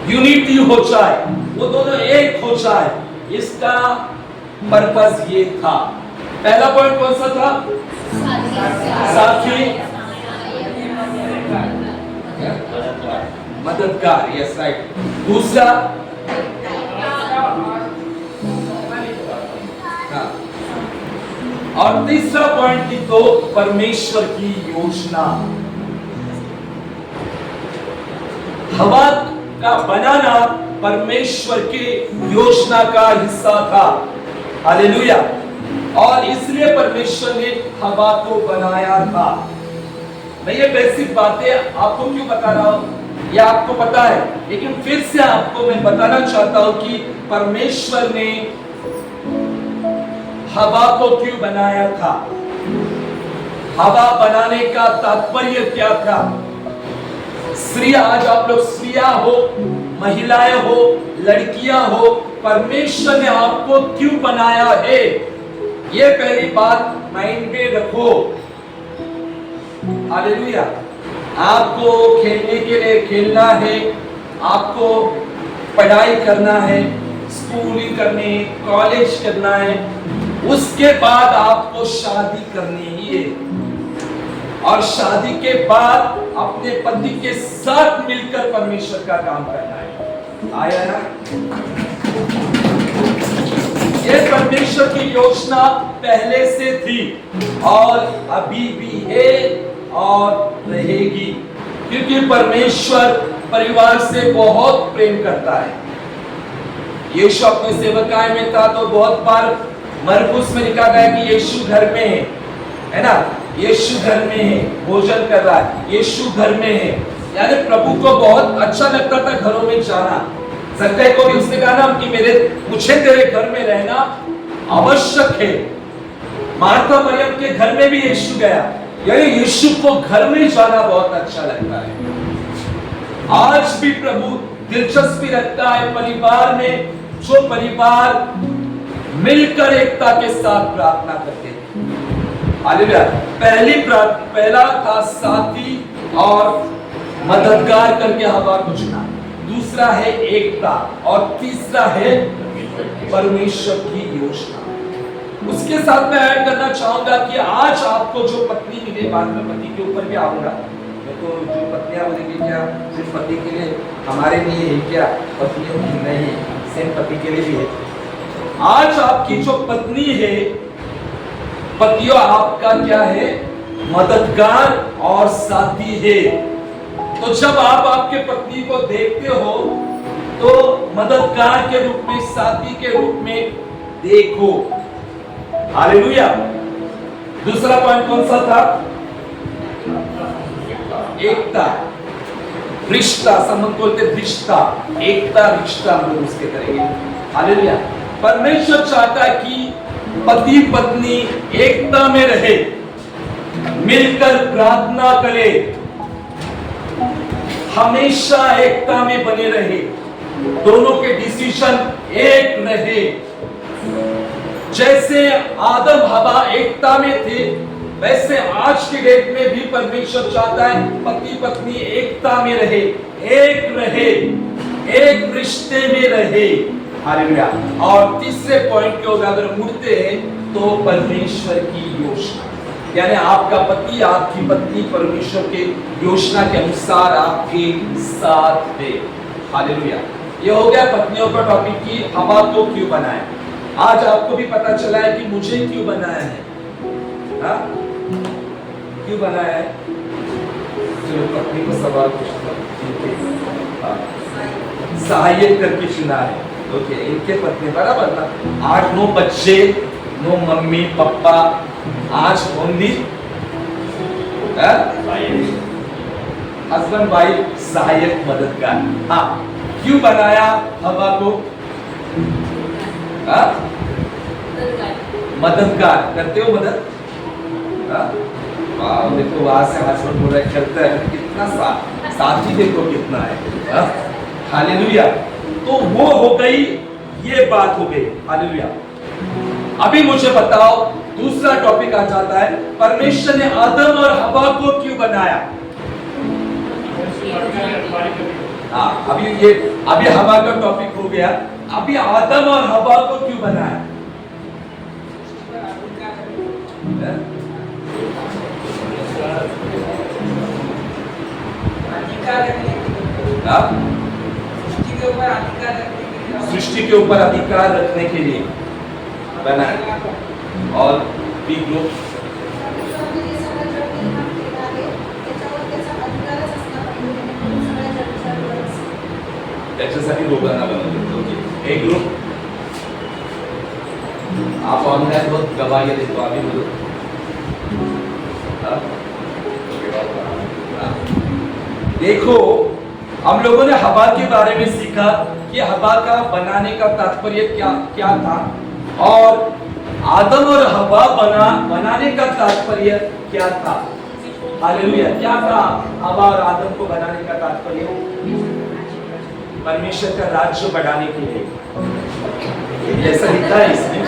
Speaker 5: यूनिटी हो जाए, वो दोनों एक हो जाए। इसका पर्पस ये था। पहला पॉइंट कौन सा था? साथी, मददगार, यस राइट। दूसरा, हाँ। और तीसरा पॉइंट थी तो परमेश्वर की योजना। हवा का बनाना परमेश्वर की योजना का हिस्सा था। हालेलुया। और इसलिए परमेश्वर ने हवा को बनाया था। मैं ये बेसिक बातें आपको क्यों बता रहा हूं, यह आपको पता है, लेकिन फिर से आपको मैं बताना चाहता हूं कि परमेश्वर ने हवा को क्यों बनाया था। हवा बनाने का तात्पर्य क्या था? स्त्री, आज आप लोग स्त्रियां हो, महिलाएं हो, लड़कियां हो, परमेश्वर ने आपको क्यों बनाया है, ये पहली बात माइंड में रखो। हालेलुया। आपको खेलने के लिए खेलना है, आपको पढ़ाई करना है, स्कूलिंग करनी है, कॉलेज करना है, उसके बाद आपको शादी करनी ही है, और शादी के बाद अपने पति के साथ मिलकर परमेश्वर का काम करना है। आया ना? ये परमेश्वर की योजना पहले से थी और अभी भी है और रहेगी, क्योंकि परमेश्वर परिवार से बहुत प्रेम करता है। यीशु अपने सेवकाई में था तो बहुत बार मरकुस में लिखा गया कि यीशु घर में है ना, यीशु घर में है, भोजन कर रहा है, यीशु घर में है। यानी प्रभु को बहुत अच्छा लगता था घरों में जाना। जक्कई को भी उसने कहा ना कि मुझे तेरे घर में रहना आवश्यक है। मार्था मरियम के घर में भी यीशु गया, यानी यीशु को घर में जाना बहुत अच्छा लगता है। आज भी प्रभु दिलचस्पी रखता है परिवार में, जो परिवार मिलकर एकता के साथ प्रार्थना करते हैं। हालेलुया। पहला था साथी और मददगार करके हवा को चुना, दूसरा है एकता, और तीसरा है परमेश्वर की योजना। उसके साथ मैं ऐड करना चाहूंगा कि आज आपको जो पत्नी मिले, बाद में पति के ऊपर भी आऊंगा, तो जो पत्नियां बोलेंगी क्या सिर्फ पति के लिए, हमारे लिए है क्या? पत्नियों की नहीं, सेम पति के लिए भी है। आज आपकी जो पत्नी है, पतियों आपका क्या है? मददगार और साथी है। तो जब आप आपके पत्नी को देखते हो तो मददगार के रूप में, साथी के रूप में देखो। हालेलुया। दूसरा पॉइंट कौन सा था? एकता, रिश्ता, संबंध बोलते रिश्ता, एकता रिश्ता हम लोग उसके करेंगे। हालेलुया। परमेश्वर चाहता है कि पति पत्नी एकता में रहे, मिलकर प्रार्थना करे, हमेशा एकता में बने रहे, दोनों के डिसीजन एक रहे। जैसे आदम हवा एकता में थे, वैसे आज के डेट में भी परमेश्वर चाहता है पति पत्नी एकता में रहे, एक रहे, एक रिश्ते में रहे। हालेलुया। और तीसरे पॉइंट के ओर अगर मुड़ते हैं तो परमेश्वर की योजना, यानी आपका पति, आपकी पत्नी परमेश्वर के योजना के अनुसार आपके साथ है। हालेलुया। ये हो गया पत्नियों का टॉपिक की हवा को क्यों बनाया। आज आपको भी पता चला है कि मुझे क्यों बनाया है। हा? क्यों बनाया है? चलो पत्नी को सवाल पूछता हूं। सहायक करके चुना है। ओके, इनके पत्नी बराबर ना, 8-9 बच्चे, 9 मम्मी पापा, आज होंगी हस्बैंड वाइफ, सहायक मददगार। हाँ, क्यों बनाया हवा को? मददगार करते हो मदद? वाह, देखो वहां से हस्बैंड बोल रहे करते हैं, कितना साथ साथी देखो कितना है। हालेलुया। तो वो हो गई, ये बात हो गई। हालेलुया। अभी मुझे बताओ, दूसरा टॉपिक आ जाता है, परमेश्वर ने आदम और हवा को क्यों बनाया? हाँ, अभी हवा का टॉपिक हो गया। अभी आदम और हवा को क्यों बनाया? सृष्टि के ऊपर अधिकार रखने के लिए बनाया। और बी ग्रुप त्याच्यासाठी दोघांना बनवलं। एक ग्रुप आप ऑनलाइन बहुत गवाही देतो आम्ही बोलू। देखो, हम लोगों ने हवा के बारे में सीखा कि हवा का बनाने का तात्पर्य क्या था, और आदम और हवा बनाने का तात्पर्य क्या था। हालेलुया। क्या था हवा और आदम को बनाने का तात्पर्य? परमेश्वर का राज्य बढ़ाने के लिए। ऐसा लिखा है इसमें।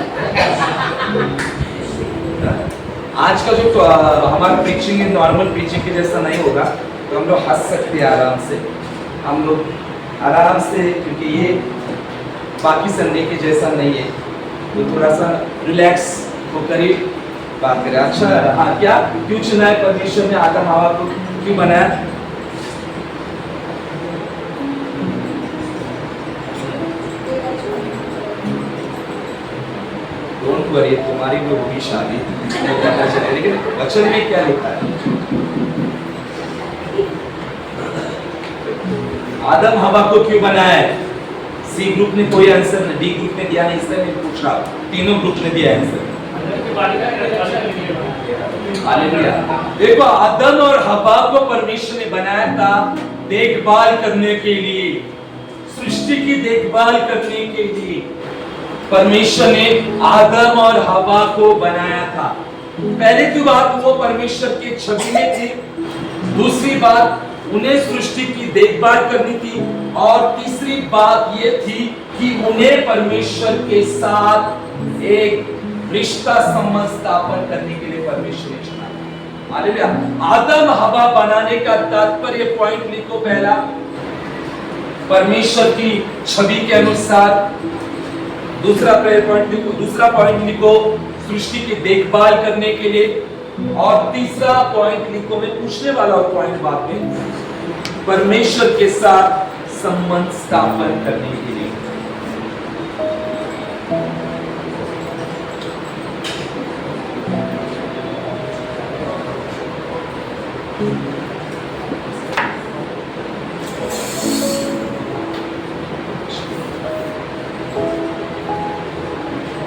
Speaker 5: आज का जो हमारा प्रीचिंग नॉर्मल प्रीचिंग के जैसा नहीं होगा, तो हम लोग हंस सकते हैं आराम से। हम लोग आराम से, क्योंकि ये बाकी संडे के जैसा नहीं है, तो थोड़ा सा रिलैक्स होकर ही बात करें। अच्छा, हाँ, क्या क्यों चुना है परमेश्वर ने आदम हवा को, क्यों बनाया? डोंट वरी, तुम्हारी भी होगी शादी, पता चले। लेकिन वचन में क्या लिखा है? आदम हवा को क्यों बनाया है? सी ग्रुप ने कोई आंसर नहीं, डी ग्रुप ने दिया नहीं, इसलिए मैं पूछ रहा हूं। तीनों ग्रुप ने दिया आंसर। हालेलुया। देखो, आदम और हवा को परमेश्वर ने बनाया था देखभाल करने के लिए, सृष्टि की देखभाल करने के लिए परमेश्वर ने आदम और हवा को बनाया था। पहले की बात, वो परमेश्वर की छवि में थे। दूसरी बात, उन्हें सृष्टि की देखभाल करनी थी। और तीसरी बात ये थी कि उन्हें परमेश्वर के साथ एक रिश्ता संबंध स्थापन करने के लिए परमेश्वर ने चुना। हालेलुया। आदम हवा बनाने का तात्पर्य, पॉइंट लिखो पहला, परमेश्वर की छवि के अनुसार। दूसरा पॉइंट लिखो, सृष्टि की देखभाल करने के लिए। और तीसरा पॉइंट लिखो, मैं पूछने वाला हूं पॉइंट बाद में, परमेश्वर के साथ संबंध स्थापन करने के लिए।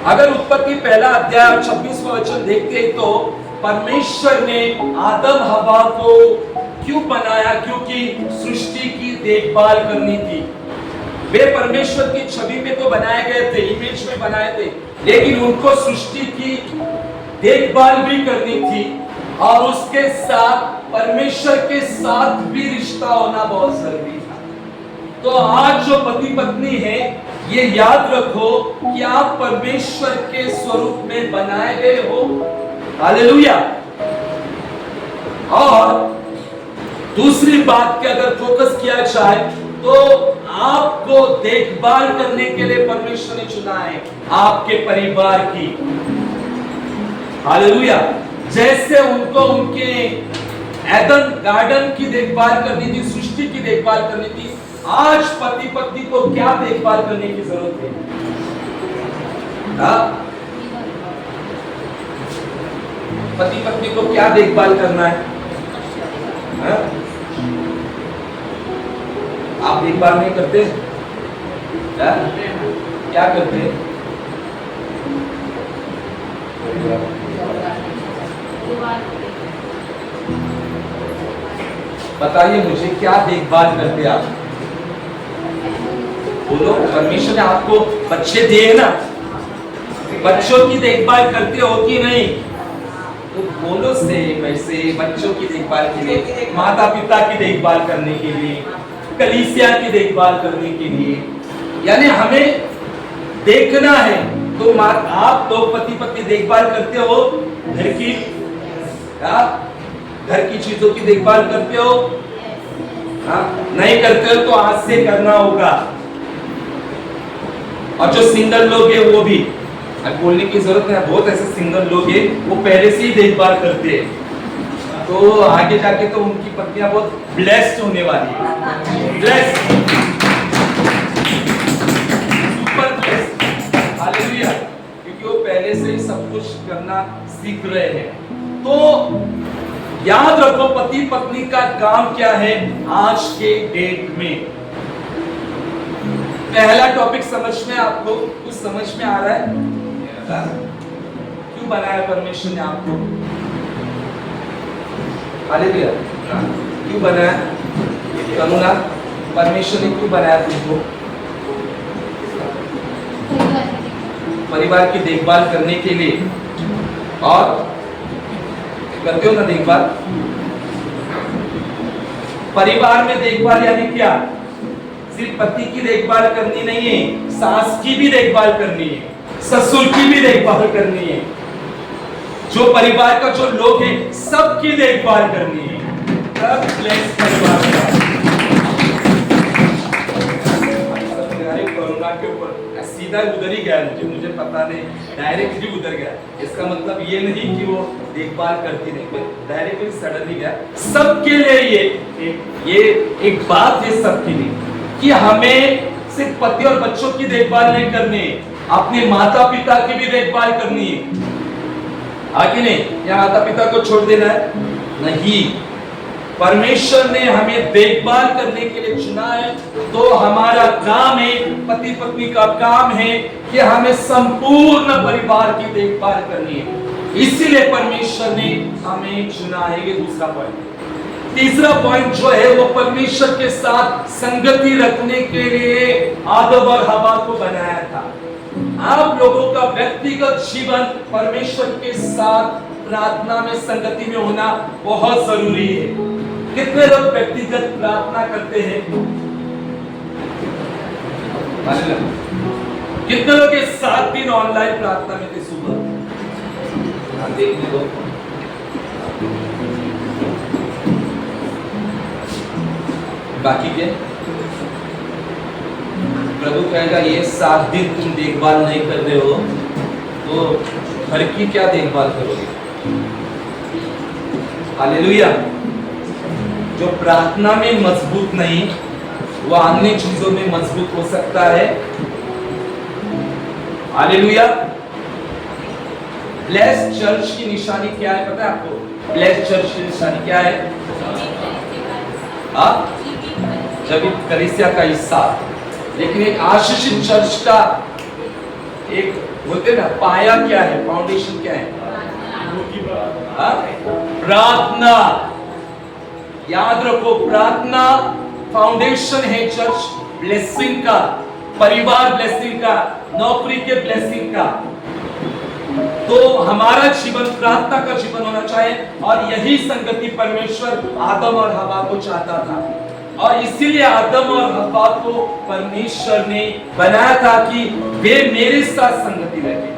Speaker 5: अगर उत्पत्ति पहला अध्याय 26वां वचन देखते हैं, तो परमेश्वर ने आदम हवा को क्यों बनाया? क्योंकि सृष्टि की देखभाल करनी थी। वे परमेश्वर की छवि में तो बनाए गए थे, इमेज में बनाए थे, लेकिन उनको सृष्टि की देखभाल भी करनी थी, और उसके साथ परमेश्वर के साथ भी रिश्ता होना बहुत जरूरी था। तो आज जो पति पत्नी है, ये याद रखो कि आप परमेश्वर के स्वरूप में बनाए गए हो। हालेलुया। और दूसरी बात के अगर फोकस किया जाए, तो आपको देखभाल करने के लिए परमेश्वर ने चुना है, आपके परिवार की। हालेलुया। जैसे उनको उनके एडन गार्डन की देखभाल करनी थी, सृष्टि की देखभाल करनी थी, आज पति पत्नी को क्या देखभाल करने की जरूरत है? पति पत्नी को क्या देखभाल करना है? आप देखभाल नहीं करते? क्या करते? बताइए मुझे, क्या देखभाल करते आप? बोलो। परमेश्वर ने आपको बच्चे दिए ना, बच्चों की देखभाल करते हो कि नहीं? तो बोलो। बोलो से वैसे बच्चों की देखभाल के लिए, माता पिता की देखभाल करने के लिए, कलीसिया की देखभाल करने के लिए, यानी हमें देखना है। तो आप तो पति पत्नी देखभाल करते हो घर की, घर की चीजों की देखभाल करते हो, नहीं करते हो तो आज से करना होगा। और जो सिंगल लोग हैं वो भी, अब बोलने की जरूरत नहीं, बहुत ऐसे सिंगल लोग हैं वो पहले से ही देखभाल करते हैं, तो आगे जाके तो उनकी पत्नियां बहुत ब्लेस्ड होने वाली है, ब्लेस्ड, सुपर ब्लेस्ड, हालेलुया, क्योंकि वो पहले से ही सब कुछ करना सीख रहे हैं। तो याद रखो पति पत्नी का काम क्या है आज के डेट में। पहला टॉपिक समझ में, आपको कुछ समझ में आ रहा है? क्यों बनाया परमेश्वर ने आपको? हालेलुया, क्यों बनाया? करुणा, परमेश्वर ने क्यों बनाया तुमको? परिवार की देखभाल करने के लिए। और करते हो ना देखभाल? परिवार में देखभाल यानी क्या? सिर्फ पति की देखभाल करनी नहीं है, सास की भी देखभाल करनी है, ससुर की भी देखभाल करनी है, जो परिवार का जो लोग हैं सबकी देखभाल करनी है। तब ब्लेस्ड परिवार का। कोरोना के ऊपर सीधा उधर ही गया, मुझे पता नहीं, डायरेक्टली उधर गया। इसका मतलब ये नहीं कि वो देखभाल करती नहीं, डायरेक्टली सडनली गया। सबके लिए ये एक बात है सबके लिए कि हमें सिर्फ पति और बच्चों की देखभाल नहीं करनी है, अपने माता पिता की भी देखभाल करनी है। आगे नहीं या माता पिता को छोड़ देना है, नहीं। परमेश्वर ने हमें देखभाल करने के लिए चुना है, तो हमारा काम है, पति पत्नी का काम है कि हमें संपूर्ण परिवार की देखभाल करनी है। इसीलिए परमेश्वर ने हमें चुना है। ये दूसरा पॉइंट। तीसरा पॉइंट जो है वो परमेश्वर के साथ संगति रखने के लिए आदम और हवा को बनाया था। आप लोगों का व्यक्तिगत जीवन परमेश्वर के साथ प्रार्थना में संगति में होना बहुत जरूरी है। कितने लोग व्यक्तिगत प्रार्थना करते हैं? कितने लोग ये 7 दिन ऑनलाइन प्रार्थना में थे सुबह? देखने दो। बाकी के प्रभु कहेगा ये 7 दिन तुम देखभाल नहीं कर रहे हो तो घर की क्या देखभाल करोगे? हालेलुया। जो प्रार्थना में मजबूत नहीं, वो अन्य चीजों में मजबूत हो सकता है। हालेलुया। ब्लेस्ड चर्च की निशानी क्या है पता है आपको? ब्लेस्ड चर्च की निशानी क्या है? जब कलीसिया का हिस्सा, लेकिन एक आशीषित चर्च का एक बोलते ना पाया क्या है, फाउंडेशन क्या है? प्रार्थना। याद रखो, प्रार्थना फाउंडेशन है चर्च ब्लेसिंग का, परिवार ब्लेसिंग का, नौकरी के ब्लेसिंग का। तो हमारा जीवन प्रार्थना का जीवन होना चाहिए, और यही संगति परमेश्वर आदम और हवा को चाहता था, और इसीलिए आदम और हवा को परमेश्वर ने बनाया था कि वे मेरे साथ संगति रखें।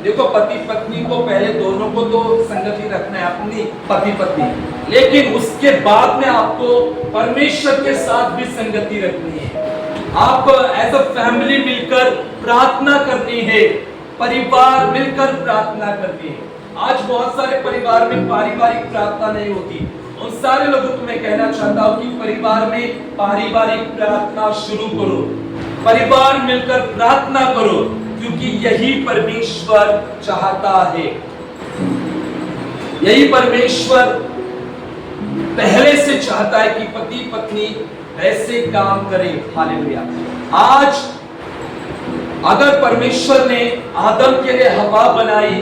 Speaker 5: देखो, पति पत्नी को पहले दोनों को तो संगति रखना है, अपनी पति पत्नी, लेकिन उसके बाद में आपको परमेश्वर के साथ भी संगति रखनी है। आपको एज अ फैमिली मिलकर प्रार्थना करनी है, परिवार मिलकर प्रार्थना करनी है। आज बहुत सारे परिवार में पारिवारिक प्रार्थना नहीं होती। उन सारे लोगों को मैं कहना चाहता हूं कि परिवार में पारिवारिक प्रार्थना शुरू करो, परिवार मिलकर प्रार्थना करो, क्योंकि यही परमेश्वर चाहता है। यही परमेश्वर पहले से चाहता है कि पति पत्नी ऐसे काम करें। हालेलुया। आज अगर परमेश्वर ने आदम के लिए हवा बनाई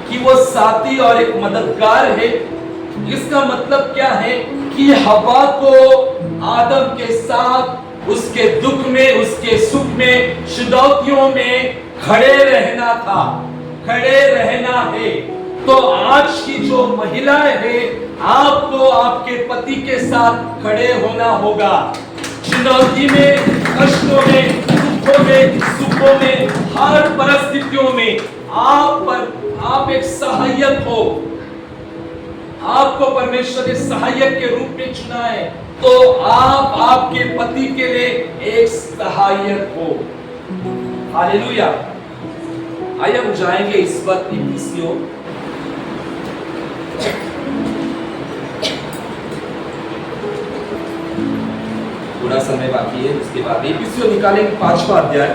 Speaker 5: कि वो साथी और एक मददगार है, इसका मतलब क्या है कि हवा को आदम के साथ उसके दुख में, उसके सुख में, चुनौतियों में खड़े रहना था, खड़े रहना है। तो आज की जो महिलाएं हैं, आपको आपके पति के साथ खड़े होना होगा। चुनौती में, कष्टों में, दुखों में, सुखों में, हर परिस्थितियों में आप एक सहायक हो। आपको परमेश्वर ने सहायक के रूप में चुना है, तो आप आपके पति के लिए एक सहायक हो। हालेलुया। आइए हम जाएंगे इस वक्त इफिसियों थोड़ा समय बाकी है, उसके बाद इफिसियों निकालेंगे 5वां अध्याय।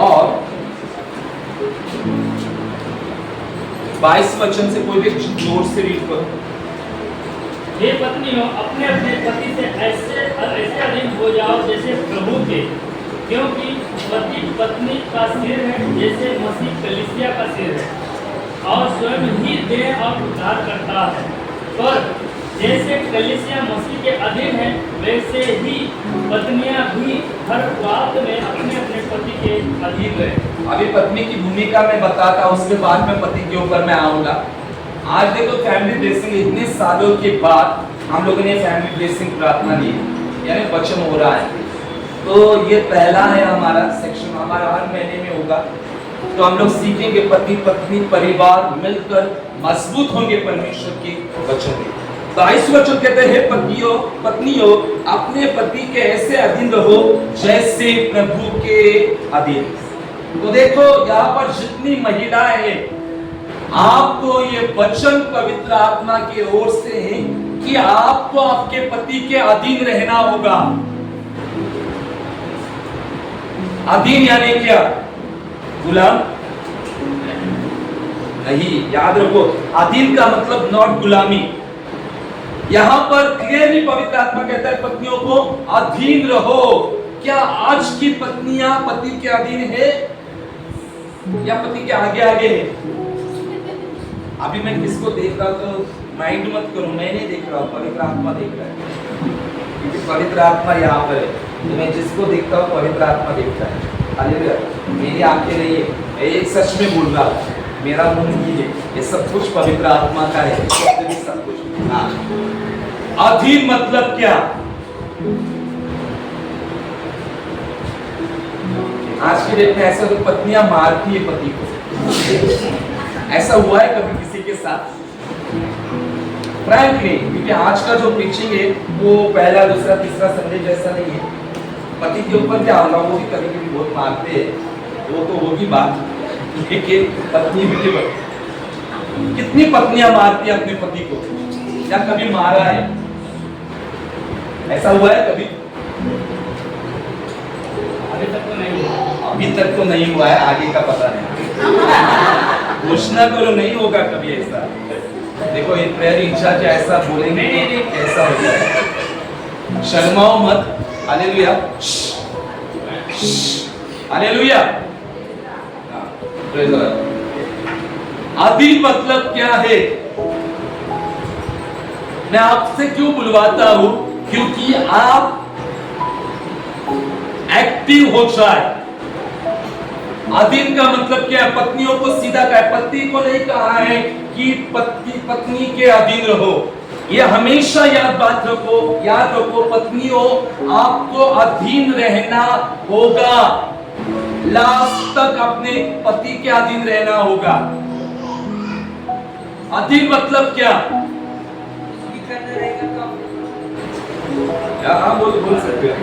Speaker 5: और 22 वचन से कोई भी जोर से रीड करो।
Speaker 8: हे पत्नियों, अपने अपने पति से ऐसे अधीन हो जाओ जैसे प्रभु के, क्योंकि पति पत्नी का सिर है, जैसे मसीह कलीसिया का सिर है, और स्वयं ही देह और उद्धार करता है। पर जैसे कलीसिया मसीह के अधीन है, वैसे ही पत्नियां भी हर बात में अपने अपने पति के अधीन रहे।
Speaker 5: अभी पत्नी की भूमिका में बताता, उसके बाद में पति के ऊपर मैं आऊंगा। आज देखो फैमिली ब्लेसिंग, इतने सालों के बाद हम लोगों ने फैमिली ब्लेसिंग प्रार्थना ली, यानी वचन हो रहा है। तो ये पहला है हमारा सेक्शन, हमारा हर महीने में होगा। तो हम लोग सीखेंगे पति पत्नी परिवार मिलकर मजबूत होंगे परमेश्वर के वचन में। 22 वचन कहते हैं, पत्नियों अपने पति के ऐसे अधीन रहो जैसे प्रभु के अधीन। तो देखो यहाँ पर जितनी महिलाएं हैं, आपको ये वचन पवित्र आत्मा की ओर से है कि आपको आपके पति के अधीन रहना होगा। अधीन यानी क्या? गुलाम नहीं, याद रखो, अधीन का मतलब नॉट गुलामी। यहां पर क्लियरली पवित्र आत्मा कहता है पत्नियों को अधीन रहो। क्या आज की पत्नियां पति के अधीन है या पति के आगे आगे है? अभी मैं किसको देख रहा हूं तो माइंड मत करो, मैं नहीं देख रहा हूं, पवित्र आत्मा देख रहा है, क्योंकि पवित्र आत्मा यहाँ पर है। तो मैं जिसको देखता हूँ पवित्र आत्मा देखता है। हालेलुया। मेरी आंखें नहीं है, मैं एक सच में बोल रहा हूँ, मेरा मुंह नहीं है, ये सब कुछ पवित्र आत्मा का है, सब कुछ। हाँ, अधीन मतलब क्या? आज की डेट में ऐसा तो पत्नियां मारती है पति को। ऐसा हुआ है कभी किसी के साथ? फ्रैंकली, क्योंकि आज का जो प्रीचिंग है वो पहला दूसरा तीसरा संडे जैसा नहीं है। पति के ऊपर क्या होगा, वो भी कभी कभी बहुत मारते हैं, वो तो होगी बात, लेकिन पत्नी भी कितनी पत्नियां मारती है अपने पति को, या कभी मारा है? ऐसा हुआ है कभी?
Speaker 8: अभी तक तो नहीं हुआ।
Speaker 5: अभी तक तो नहीं हुआ है, आगे का पता नहीं। घोषणा करो नहीं होगा कभी ऐसा। देखो ये प्रेयर इंचार्ज ऐसा बोलेंगे ऐसा हो जाए। शर्माओ मत। Hallelujah, hallelujah. अधीन मतलब क्या है? मैं आपसे क्यों बुलवाता हूं? क्योंकि आप एक्टिव हो जाए। अधीन का मतलब क्या है? पत्नियों को सीधा कहा है, पति को नहीं कहा है कि पत्नी के अधीन रहो। ये हमेशा याद रखो पत्नियों, आपको अधीन रहना होगा, लास्ट तक अपने पति के अधीन रहना होगा। अधीन मतलब क्या? हाँ बोल सकते हो,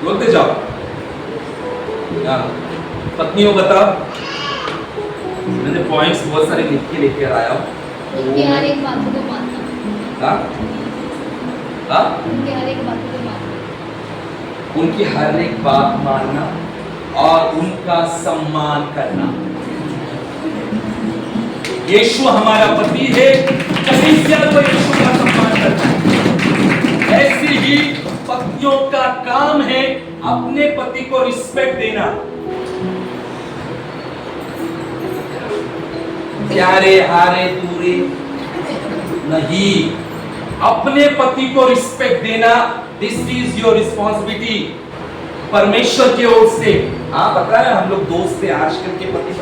Speaker 5: बोलते जाओ। पत्नियों बताओ, मैंने पॉइंट्स बहुत सारे लिख के लेकर आया हूँ।
Speaker 3: उनकी हर एक बात को मानना। उनकी हर एक बात को मानना।
Speaker 5: उनकी हर एक बात मानना और उनका सम्मान करना। यीशु हमारा पति है, कलीसिया को यीशु का सम्मान करना। ऐसी ही पत्नियों का काम है अपने पति को रिस्पेक्ट देना। प्यारे हारे दूरे नहीं, अपने पति को रिस्पेक्ट देना, दिस इज योर रिस्पॉन्सिबिलिटी परमेश्वर की ओर से। हाँ पता है हम लोग दोस्त थे, आजकल के पति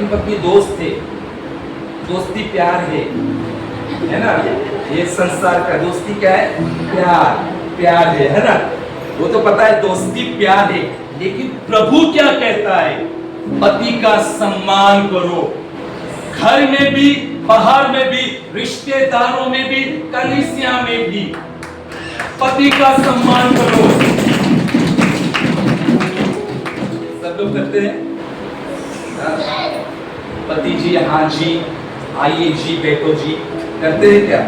Speaker 5: पत्नी दोस्त थे, दोस्ती प्यार है ना। ये संसार का दोस्ती क्या है? प्यार है ना। वो तो पता है दोस्ती प्यार है, लेकिन प्रभु क्या कहता है? पति का सम्मान करो, घर में भी, बाहर में भी, रिश्तेदारों में भी, कलीसिया में भी पति का सम्मान करो। सब लोग करते हैं? पति जी, हाँ जी, आइए जी, बैठो जी, करते हैं क्या?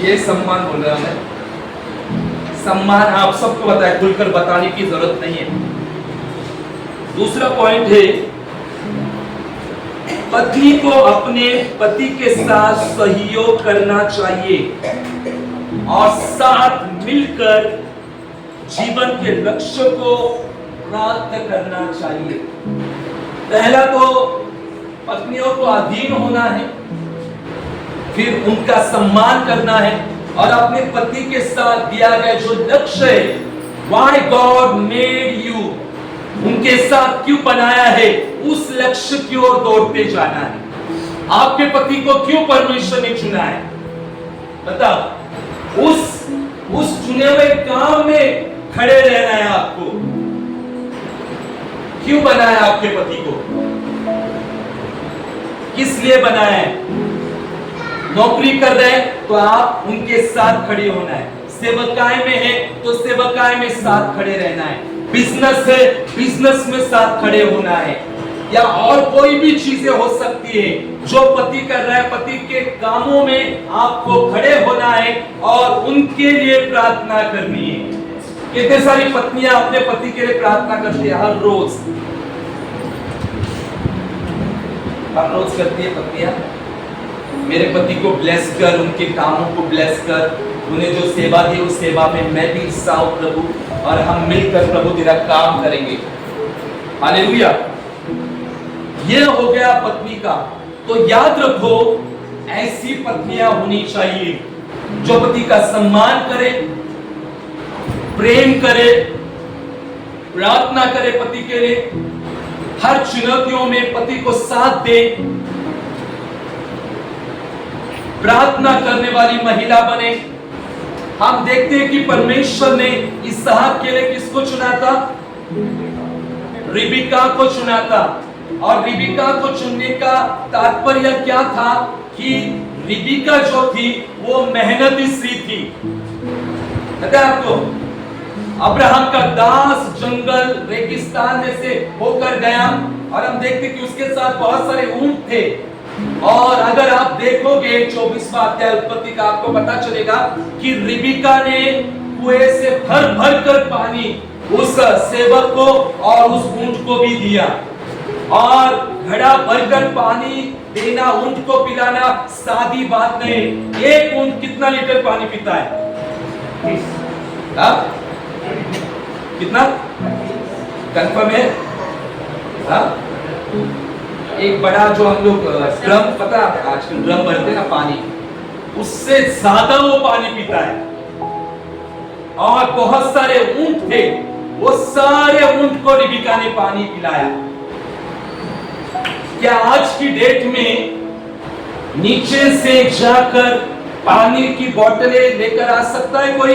Speaker 5: ये सम्मान बोल रहा है। सम्मान आप सबको पता है, खुलकर बताने की जरूरत नहीं है। दूसरा पॉइंट है, पत्नी को अपने पति के साथ सहयोग करना चाहिए और साथ मिलकर जीवन के लक्ष्य को प्राप्त करना चाहिए। पहला तो पत्नियों को अधीन होना है, फिर उनका सम्मान करना है और अपने पति के साथ दिया गया जो लक्ष्य है, व्हाई गॉड मेड यू, उनके साथ क्यों बनाया है, उस लक्ष्य की ओर दौड़ते जाना है। आपके पति को क्यों परमेश्वर ने चुना है? बताओ, उस चुने हुए काम में खड़े रहना है आपको। क्यों बनाया आपके पति को? किस लिए बनाया है? नौकरी कर रहे हैं तो आप उनके साथ खड़े होना है, सेवकाई में है तो सेवकाई में साथ खड़े रहना है, बिजनेस है बिजनेस में साथ खड़े होना है, या और कोई भी चीजें हो सकती है जो पति कर रहा है, पति के कामों में आपको खड़े होना है और उनके लिए प्रार्थना करनी है। कितने सारी पत्नियां अपने पति के लिए प्रार्थना करती है हर रोज करती है पत्नियां, मेरे पति को ब्लेस कर, उनके कामों को ब्लेस कर, उन्हें जो सेवा दी उस सेवा में मैं भी हिस्सा हूं प्रभु, और हम मिलकर प्रभु तेरा काम करेंगे। हालेलुया। ये हो गया पत्नी का। तो याद रखो, ऐसी पत्नियां होनी चाहिए जो पति का सम्मान करे, प्रेम करे, प्रार्थना करे पति के लिए, हर चुनौतियों में पति को साथ दे, प्रार्थना करने वाली महिला बने। हम देखते हैं कि परमेश्वर ने इसहाक के लिए किसको चुना था? रिबिका को चुना था। और रिबिका को चुनने का तात्पर्य क्या था कि रिबिका जो थी वो मेहनती स्त्री थी। पता है आपको, अब्राहम का दास जंगल रेगिस्तान में से होकर गया और हम देखते कि उसके साथ बहुत सारे ऊंट थे। और अगर आप देखोगे 24वां अध्याय उत्पत्ति का, आपको पता चलेगा कि रिबिका ने कुएं से भर भर कर पानी उस सेवक को और उस ऊंट को भी दिया। और घड़ा भरकर पानी देना, ऊंट को पिलाना सादी बात नहीं। एक ऊंट कितना लीटर पानी पीता है? कितना कंफर्म है? एक बड़ा जो हम लोग ड्रम, पता है आजकल ड्रम भरते हैं ना पानी, उससे ज्यादा वो पानी पीता है। और बहुत सारे ऊंट थे, वो सारे ऊंट को रिबिका ने पानी पिलाया। क्या आज की डेट में नीचे से जाकर पानी की बोतलें लेकर आ सकता है कोई?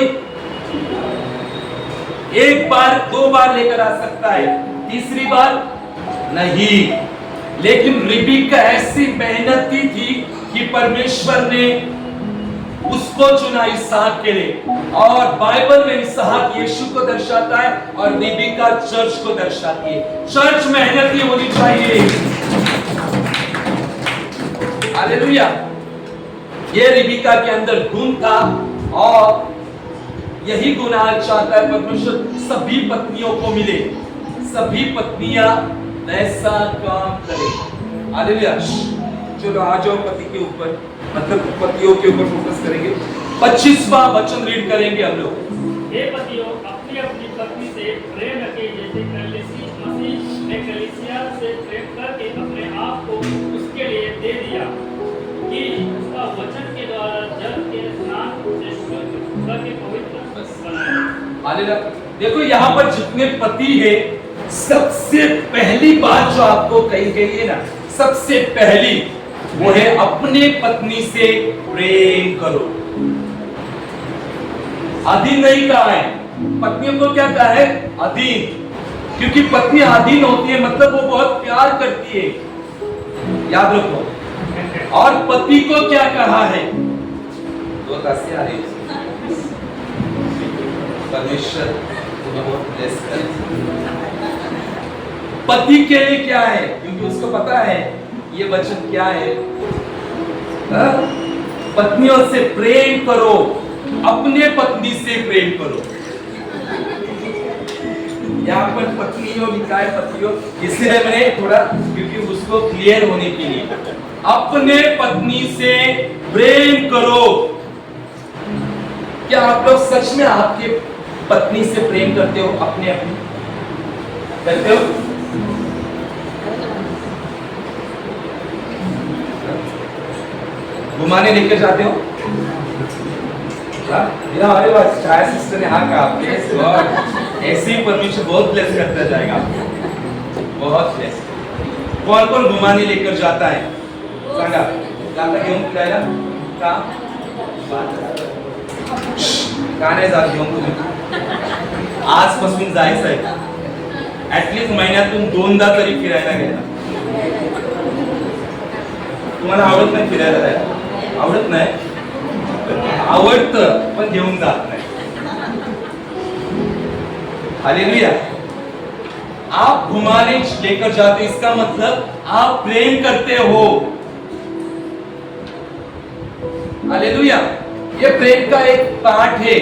Speaker 5: एक बार दो बार लेकर आ सकता है, तीसरी बार नहीं। लेकिन रिबिका ऐसी मेहनती थी कि परमेश्वर ने उसको चुना इसहाक के लिए। और बाइबल में इसहाक यीशु को दर्शाता है और रिबिका चर्च को दर्शाती है। चर्च मेहनती होनी चाहिए। हालेलुया। ये रिबिका के अंदर गुण था और यही गुण आज चाहता है परमेश्वर सभी पत्नियों को मिले, सभी पत्नियां ऐसा काम करें। हालेलुया। चलो आ जाओ पति के ऊपर, मतलब पतियों के ऊपर फोकस करेंगे। 25वां वचन रीड करेंगे हम लोग।
Speaker 8: हे पतियों, अपनी अपनी पत्नी से प्रेम रखें, जैसे मसीह ने कलीसिया से प्रेम करके अपने आप को उसके लिए दे दिया कि उसका वचन के द्वारा जल के स्नान से शुद्ध करके पवित्र बनाए।
Speaker 5: हालेलुया। देखो यहाँ पर जितने पति है, सबसे पहली बात जो आपको कही गई है ना, सबसे पहली वो है अपने पत्नी से प्रेम करो। अधीन नहीं कहा है, पत्नियों को क्या कहा है? अधीन। क्योंकि पत्नी अधीन होती है मतलब वो बहुत प्यार करती है, याद रखो। और पति को क्या कहा है? दो तासी आ रही है। परमेश्वर तुम्हें बहुत ब्लेस करे। पति के लिए क्या है? क्योंकि उसको पता है ये वचन क्या है। पत्नियों से प्रेम करो, अपने पत्नी से प्रेम करो। यहाँ पर पत्नियों लिखा है, पतियों, इसलिए मैंने थोड़ा, क्योंकि उसको क्लियर होने के लिए, अपने पत्नी से प्रेम करो। क्या आप लोग सच में आपके पत्नी से प्रेम करते हो? अपने करते हो? घुमाने लेकर जाते हो? हमारे पास छाया सिस्टर ने हाँ कहा, आपके ऐसे ही परमेश्वर बहुत ब्लेस करता जाएगा, बहुत ब्लेस। कौन कौन घुमाने लेकर जाता है? सांगा जाता घेऊन फिरायला का? का नाही जात घेऊन तुम्ही? आजपासून जायचं आहे, ऍटलीस्ट महिन्यातून 2दा तरी फिरायला गेला। तुम्हाला आवडत नाही फिरायला जायला? आवडत नाही? आवडतं पण घेऊन जात नाही। हालेलुया। आप घुमाने लेकर जाते, इसका मतलब आप प्रेम करते हो। हालेलुया। ये प्रेम का एक पार्ट है।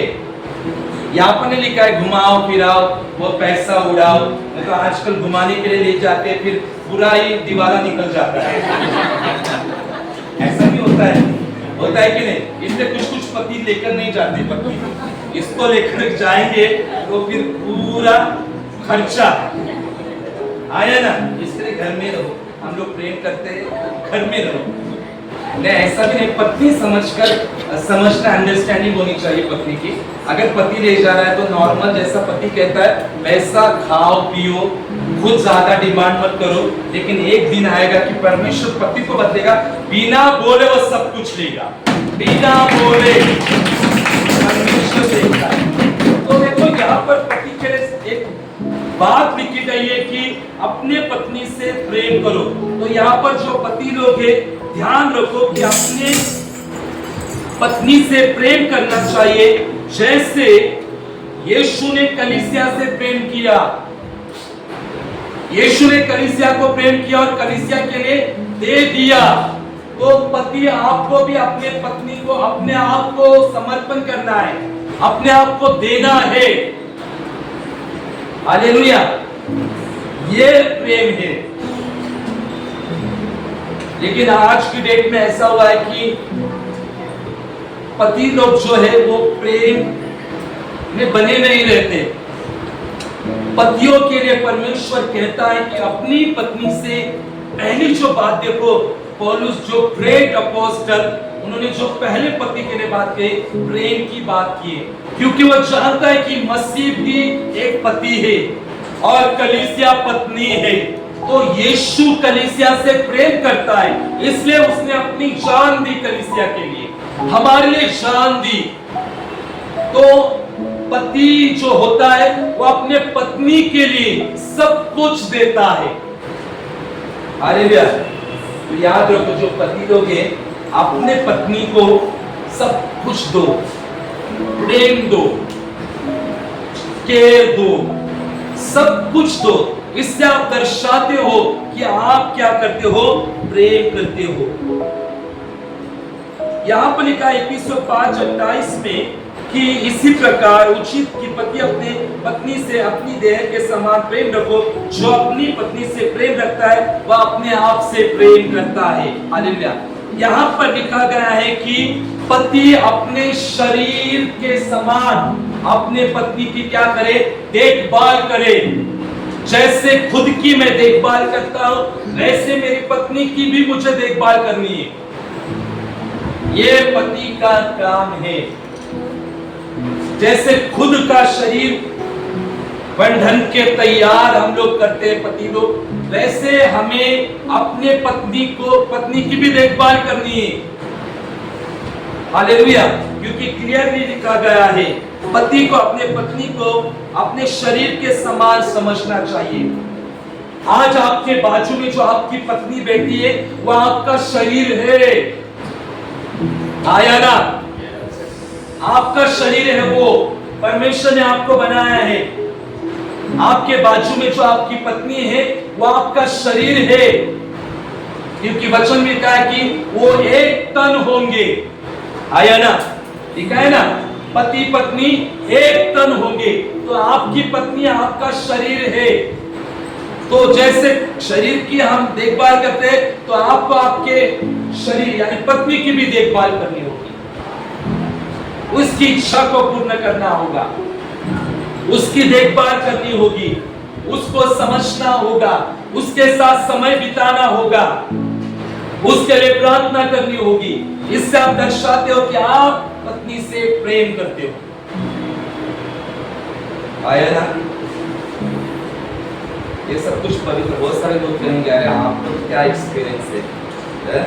Speaker 5: यहाँ पर नहीं लिखा है घुमाओ फिराओ, वो पैसा उड़ाओ। तो आजकल घुमाने के लिए ले जाते हैं, फिर पूरा ही दिवाला निकल जाता है। ऐसा भी होता है कि नहीं? इसलिए कुछ कुछ पति लेकर नहीं जाते, पत्नी इसको लेकर जाएंगे तो फिर पूरा खर्चा आया ना। इसलिए घर में रहो, हम लोग प्रेम करते हैं, घर में रहो। नहीं, ऐसा भी नहीं, पत्नी समझना अंडरस्टैंडिंग होनी चाहिए पत्नी की। अगर पति ले जा रहा है तो नॉर्मल जैसा पति कहता है वैसा खाओ पियो, खुद ज्यादा डिमांड मत करो। लेकिन एक दिन आएगा कि परमेश्वर पति को बदलेगा, बिना बोले वो सब कुछ लेगा, बिना बोले परमेश्वर देगा। तो देखो यहाँ पर पति के लिए एक बात लिखी गई है कि अपने पत्नी से प्रेम करो। तो यहाँ पर जो पति लोग हैं, ध्यान रखो कि अपने पत्नी से प्रेम करना चाहिए जैसे यीशु ने कलीसिया से प्रेम किया। यीशु ने कलीसिया को प्रेम किया और कलीसिया के लिए दे दिया। तो पति आपको भी अपने पत्नी को अपने आप को समर्पण करना है, अपने आप को देना है। हालेलुया। ये प्रेम है। लेकिन आज की डेट में ऐसा हुआ है कि पति लोग जो है वो प्रेम में बने नहीं रहते। पतियों के लिए परमेश्वर कहता है कि अपनी पत्नी से पहली जो बात देखो, पौलुस जो ग्रेट अपोस्टल, उन्होंने जो पहले पति के लिए बात कही, प्रेम की बात की, क्योंकि वो जानता है कि मसीह भी एक पति है और कलीसिया पत्नी है। तो यीशु कलीसिया से प्रेम करता है, इसलिए उसने अपनी जान दी कलीसिया के लिए, हमारे लिए जान दी। तो पति जो होता है वो अपने पत्नी के लिए सब कुछ देता है। हालेलुया। तो याद रखो, जो पति लोग हैं अपने पत्नी को सब कुछ दो, प्रेम दो, केयर दो, सब कुछ दो। इससे आप दर्शाते हो कि आप क्या करते हो, प्रेम करते हो। यहां पर लिखा है एफिसियों 5:28 में कि इसी प्रकार उचित कि पति अपने पत्नी से अपनी देह के समान प्रेम रखो। जो अपनी पत्नी से प्रेम रखता है वह अपने आप से प्रेम करता है। हालेलुया। यहाँ पर लिखा गया है कि पति अपने शरीर के समान अपने पत्नी की क्या करे, देखभाल करे। जैसे खुद की मैं देखभाल करता हूं, वैसे मेरी पत्नी की भी मुझे देखभाल करनी है। ये पति का काम है। जैसे खुद का शरीर बंधन के तैयार हम लोग करते हैं पति लोग, वैसे हमें अपने पत्नी की भी देखभाल करनी है। हालेलुया। क्योंकि क्लियरली लिखा गया है पति को अपने पत्नी को अपने शरीर के समान समझना चाहिए। आज आपके बाजू में जो आपकी पत्नी बैठी है वो आपका शरीर है, आया ना? आपका शरीर है, वो परमेश्वर ने आपको बनाया है। आपके बाजू में जो आपकी पत्नी है वो आपका शरीर है, क्योंकि वचन में कहा है कि वो एक तन होंगे, आया ना? लिखा है ना, पति पत्नी एक तन होंगे। तो आपकी पत्नी आपका शरीर है। तो जैसे शरीर की हम देखभाल करते हैं तो आपको आपके शरीर यानी पत्नी की भी देखभाल करनी होगी, उसकी इच्छा को पूर्ण करना होगा, उसकी देखभाल करनी होगी, उसको समझना होगा, उसके साथ समय बिताना होगा, उसके लिए प्रार्थना करनी होगी। इससे आप दर्शाते हो कि आप पत्नी से प्रेम करते हो, आया ना? ये सब कुछ पवित्र। बहुत सारे लोग कहेंगे अरे आपको क्या एक्सपीरियंस है?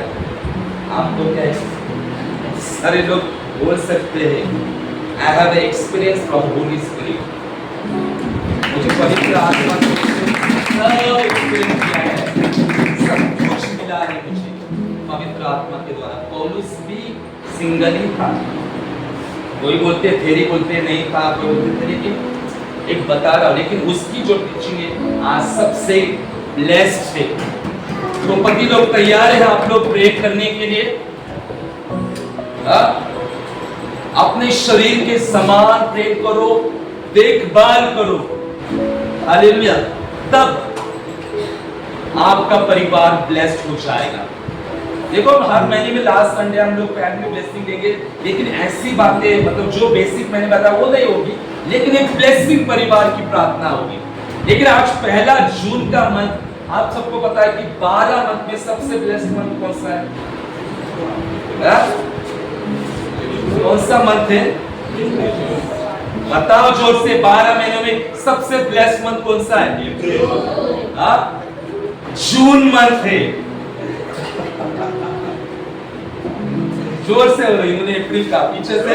Speaker 5: आपको क्या experience? सारे लोग बोल सकते हैं I have experience from Holi spirit, मुझे पवित्र आत्मा से सब एक्सपीरियंस किया है, सब कुछ मिला है मुझे पवित्र आत्मा के द्वारा। पौलुस भी सिंगल ही था, कोई बोलते थेरी बोलते नहीं था, कोई बोलते थे, लेकिन एक बता रहा हूं, लेकिन उसकी जो टीचिंग है आज सबसे ब्लेस्ड है। तो पति लोग तैयार है आप लोग प्रे करने के लिए? अपने शरीर के समान प्रेम करो, देखभाल करो, हालेलुया। तब आपका परिवार ब्लेस्ड हो जाएगा। देखो हर महीने में लास्ट संडे हम लोग फैमिली ब्लेसिंग देंगे, लेकिन ऐसी बातें मतलब जो बेसिक मैंने बताया वो नहीं होगी, लेकिन एक ब्लेसिंग परिवार की प्रार्थना होगी। लेकिन आज 1 जून का मंथ, आप सबको पता है कि 12 मंथ में सबसे ब्लेस्ड मंथ कौन सा है? कौन सा मंथ है? बताओ जोर से, 12 महीनों में सबसे ब्लेस्ड मंथ कौन सा है? जून मंथ है। जोर से हो रही, इन्होंने अप्रैल का पीछे से,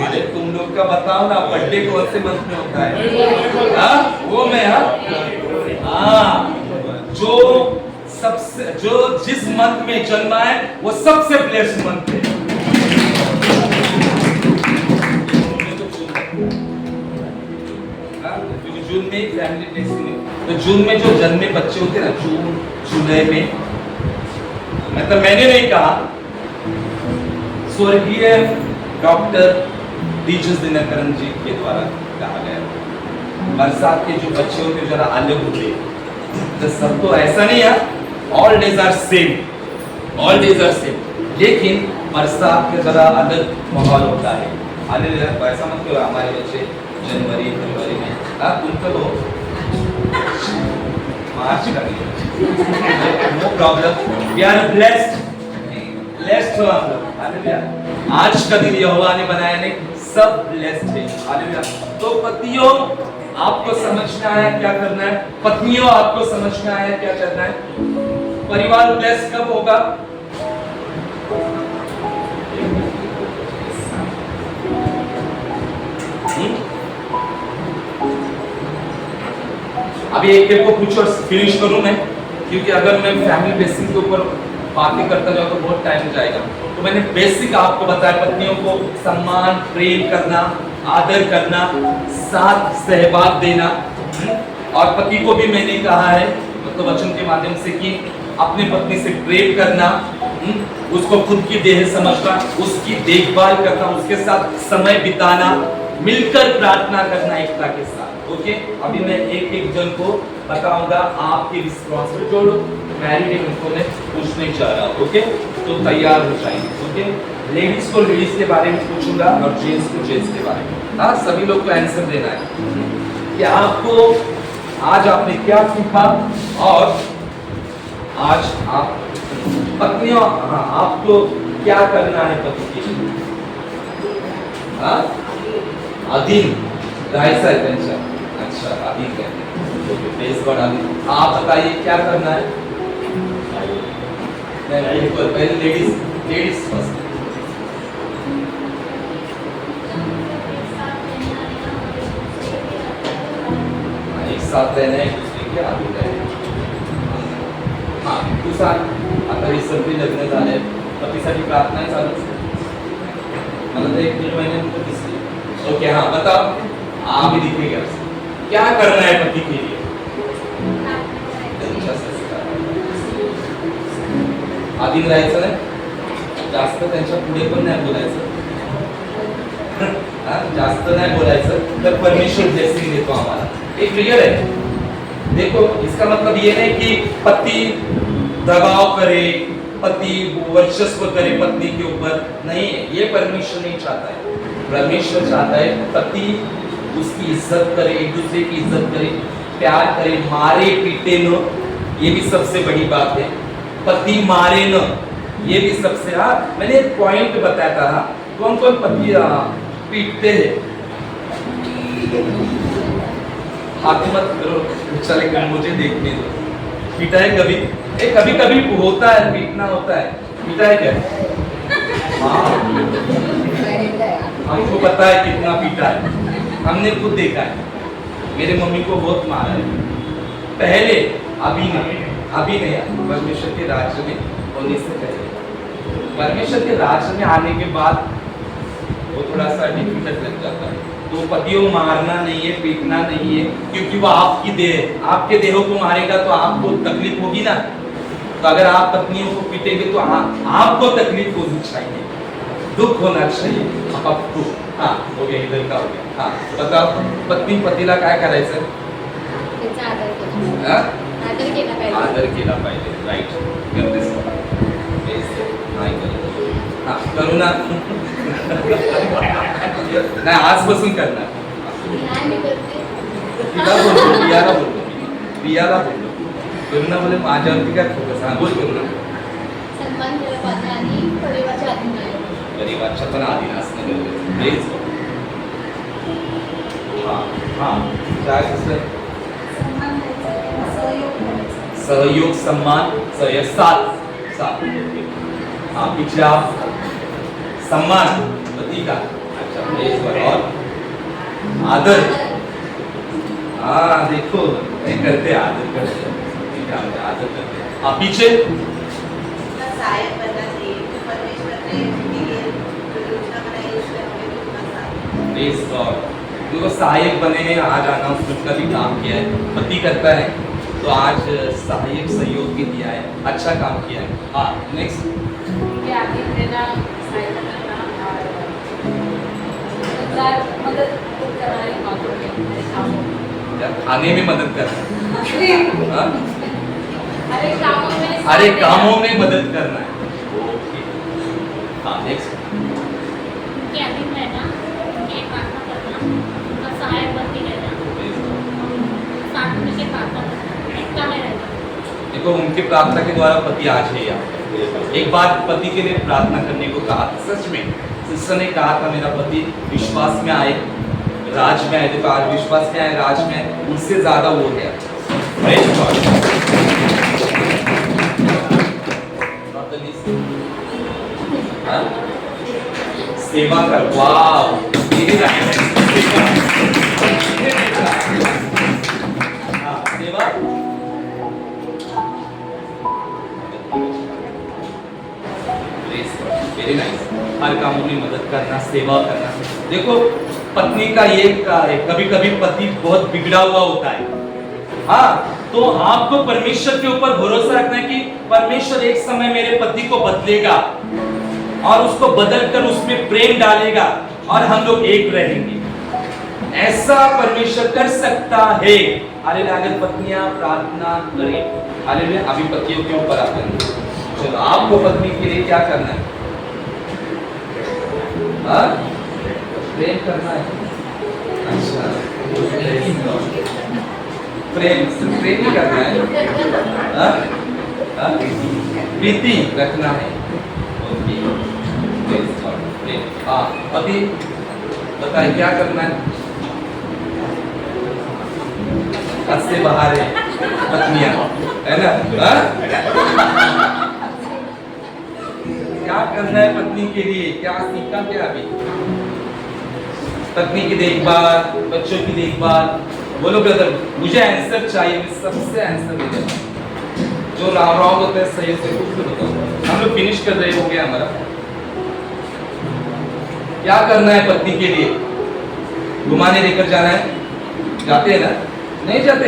Speaker 5: अरे तुम लोग का बताओ ना, बर्थडे कौन से मंथ में होता है? वो मैं जो सबसे जो जिस मंथ में जन्मा है वो सबसे ब्लेस्ड मंथ है। जून में फैमिली ब्लेसिंग है, तो जून में जो जन्मे बच्चे होते हैं ना, जून जुलाई में, मतलब मैंने नहीं कहा, स्वर्गीय डॉक्टर दीजस दिनकरन जी के द्वारा कहा गया। बरसात के जो बच्चे होते हैं जरा अलग होते हैं, तो सबको ऐसा नहीं है all days are same, all days are same, लेकिन बरसात के जरा अलग माहौल होता है। ऐसा मत क्यों हमारे बच्चे जनवरी फरवरी में उनको तो मार्च का no problem, we are blessed, blessed हो आप लोग, हालेलुया। आज का दिन यहोवा ने बनाया, नहीं सब ब्लेस्ड है, हालेलुया। तो पतियों आपको समझना है क्या करना है, पत्नियों आपको समझना है क्या करना है। परिवार ब्लेस्ड कब होगा? अभी एक को पूछो, फिनिश करूं मैं, क्योंकि अगर मैं फैमिली ब्लेसिंग के ऊपर बातें करता जाऊं तो बहुत टाइम हो जाएगा। तो मैंने बेसिक आपको बताया, पत्नियों को सम्मान, प्रेम करना, आदर करना, साथ सहभाग देना, और पति को भी मैंने कहा है मतलब वचन के माध्यम से कि अपनी पत्नी से प्रेम करना, उसको खुद की देह समझना, उसकी देखभाल करना, उसके साथ समय बिताना, मिलकर प्रार्थना करना एकता के साथ। ओके, अभी मैं एक एक जन को बताऊंगा, आपके रिस्पॉन्स पे जो मैरिड है उनको मैं पूछने जा रहा हूँ। ओके, तो तैयार हो जाएंगे। ओके, लेडीज को लेडीज के बारे में पूछूंगा और जेंट्स को जेंट्स के बारे में। हाँ, सभी लोग को आंसर देना है कि आपको आज आपने क्या सीखा, और आज आप पत्नियों, हाँ, आपको क्या करना है पति के लिए। हाँ अधीन राहायचं आहे त्यांच्या. अच्छा अधीन कहते हैं. Okay praise God. अधीन. आप बताइए क्या करना है. नहीं बिल्कुल पहले लेडीज फर्स्ट. एक साथ रहना है, एक दूसरे के आगे रहना. हाँ तू सांग. आता हे सगळे लग्न झाले पतीसाठी प्रार्थना आहे चालू. मला तर 1-1.5 महिन्यानंतर दिसली. ओके हाँ बताओ. आप भी दिखेगा क्या करना है पति के लिए. त्यांच्या संस्कार. आधीन राहायचं नाही. जास्त त्यांच्या पुढे पण नाही बोलायचं. जास्त नहीं बोलायचं तर परमेश्वर ब्लेसिंग देतो आम्हाला. एक क्लियर है. देखो इसका मतलब ये नहीं कि पति दबाव करे, पति वर्चस्व करे पत्नी के ऊपर. नहीं है, ये परमेश्वर नहीं चाहता है. परमेश्वर चाहता है पति उसकी इज्जत करे, एक दूसरे की इज्जत करे, प्यार करे, मारे पीटे न. ये भी सबसे बड़ी बात है. पति मारे न, ये भी सबसे. हाँ मैंने एक पॉइंट बताया था. कौन कौन पति पीटते हैं. हाथ मत करो चलेगा, मुझे देखने दो. पीटा है कभी. कभी कभी होता है पीटना होता है. पीटा है क्या. हाँ हमको पता है कितना पीटा है. हमने खुद देखा है. मेरे मम्मी को बहुत मारा है पहले. अभी नहीं. परमेश्वर के राज्य में होने से पहले. परमेश्वर के राज्य में आने के बाद वो थोड़ा सा डिफिकल्ट लग जाता है. तो पतियों मारना नहीं है, पीटना नहीं है, क्योंकि वो आपकी देह है. आपके देहों को मारेगा तो आपको तकलीफ होगी ना. तो अगर आप पत्नियों को पीटेंगे तो आपको तकलीफ होनी चाहिए, दुख होना चाहिए आपको. हाँ हो गया. इधर का हो गया. हाँ बताओ पत्नी पतीला काय करायचं.
Speaker 3: त्याचा आदर केला पाहिजे.
Speaker 5: आदर केला पाहिजे. राईट. करतेस नाही करत. हाँ करू ना. नाही आजपासून करणार.
Speaker 3: नाही मी करते.
Speaker 5: प्रियाला बोलतो करुणा बोले माझ्यावरती काय फोकस. हा बोल करुणा.
Speaker 3: सन्मान केला पाहिजे आणि परिवाराच्या अधीन राहिलं.
Speaker 5: परिवारच्या पण अधीन असणं गरजेचं. प्लीज. हाँ काय सिस्टर.
Speaker 3: सन्मान द्यायचा, सहयोग करायचा.
Speaker 5: सहयोग सम्मान सहयोग साथ. हाँ पिछले आप सम्मान पति का. अच्छा प्लीज. और आदर. हाँ देखो नहीं करते आदर करते. आदर करते. आप पीछे
Speaker 9: सहायक बनना चाहिए. परमेश्वर ने उनके लिए जो योजना बनाई उसमें हमें भी उतना साथ.
Speaker 5: Please God. देखो सहायक बने हैं. आज अनाउंसमेंट का भी काम किया है. पति करता है तो आज सहायक सहयोग भी दिया है. अच्छा काम किया है. हाँ नेक्स्ट.
Speaker 2: ये आगे देना, सहायता करना और मदद करना है बातों में.
Speaker 5: खाने में मदद करना. हाँ?
Speaker 2: अरे
Speaker 5: कामों में मदद करना है. ओके. हाँ नेक्स्ट.
Speaker 3: उनके अधीन रहना, उनकी प्रार्थना करना, उनका सहायक बनते रहना, साथ में उनके प्रार्थना करना, एकता में रहना.
Speaker 5: देखो उनके प्रार्थना के द्वारा पति आज है यहाँ. एक बार पति के लिए प्रार्थना करने को कहा. सच में सिस्टर ने कहा था मेरा पति विश्वास में आए, राज में आए. देखो आज विश्वास में आए, राज में आए. उनसे ज्यादा वो है. Praise God. Not the least. हाँ? सेवा कर. वाव ये सेवा. Very nice. हर कामों में मदद करना, सेवा करना. देखो पत्नी का ये है कभी कभी पति बहुत बिगड़ा हुआ होता है. हाँ तो आपको परमेश्वर के ऊपर भरोसा रखना है कि परमेश्वर एक समय मेरे पति को बदलेगा और उसको बदल कर उसमें प्रेम डालेगा और हम लोग एक रहेंगे. ऐसा परमेश्वर कर सकता है. अरे अगर पत्नियां प्रार्थना करें. अरे अभी पतियों के ऊपर आते हैं. चलो आपको पत्नी के लिए क्या करना है. हाँ प्रेम करना है. अच्छा प्रेम ही करना है. हाँ? हाँ? प्रीति रखना है. ओके. हाँ पति बताए क्या करना है? हद से बाहर है पत्नियां, है ना? हाँ? क्या करना है पत्नी के लिए? क्या सीखा क्या अभी? पत्नी की देखभाल, बच्चों की देखभाल। बोलो ब्रदर, मुझे आंसर चाहिए, मैं सबसे आंसर दे देता हूं। जो रॉन्ग होता है सही से कुछ तो बताओ। हम लोग फिनिश कर रहे हो गया हमारा। क्या करना है पत्नी के लिए? घुमाने लेकर जाना है? जाते हैं ना? नहीं जाते?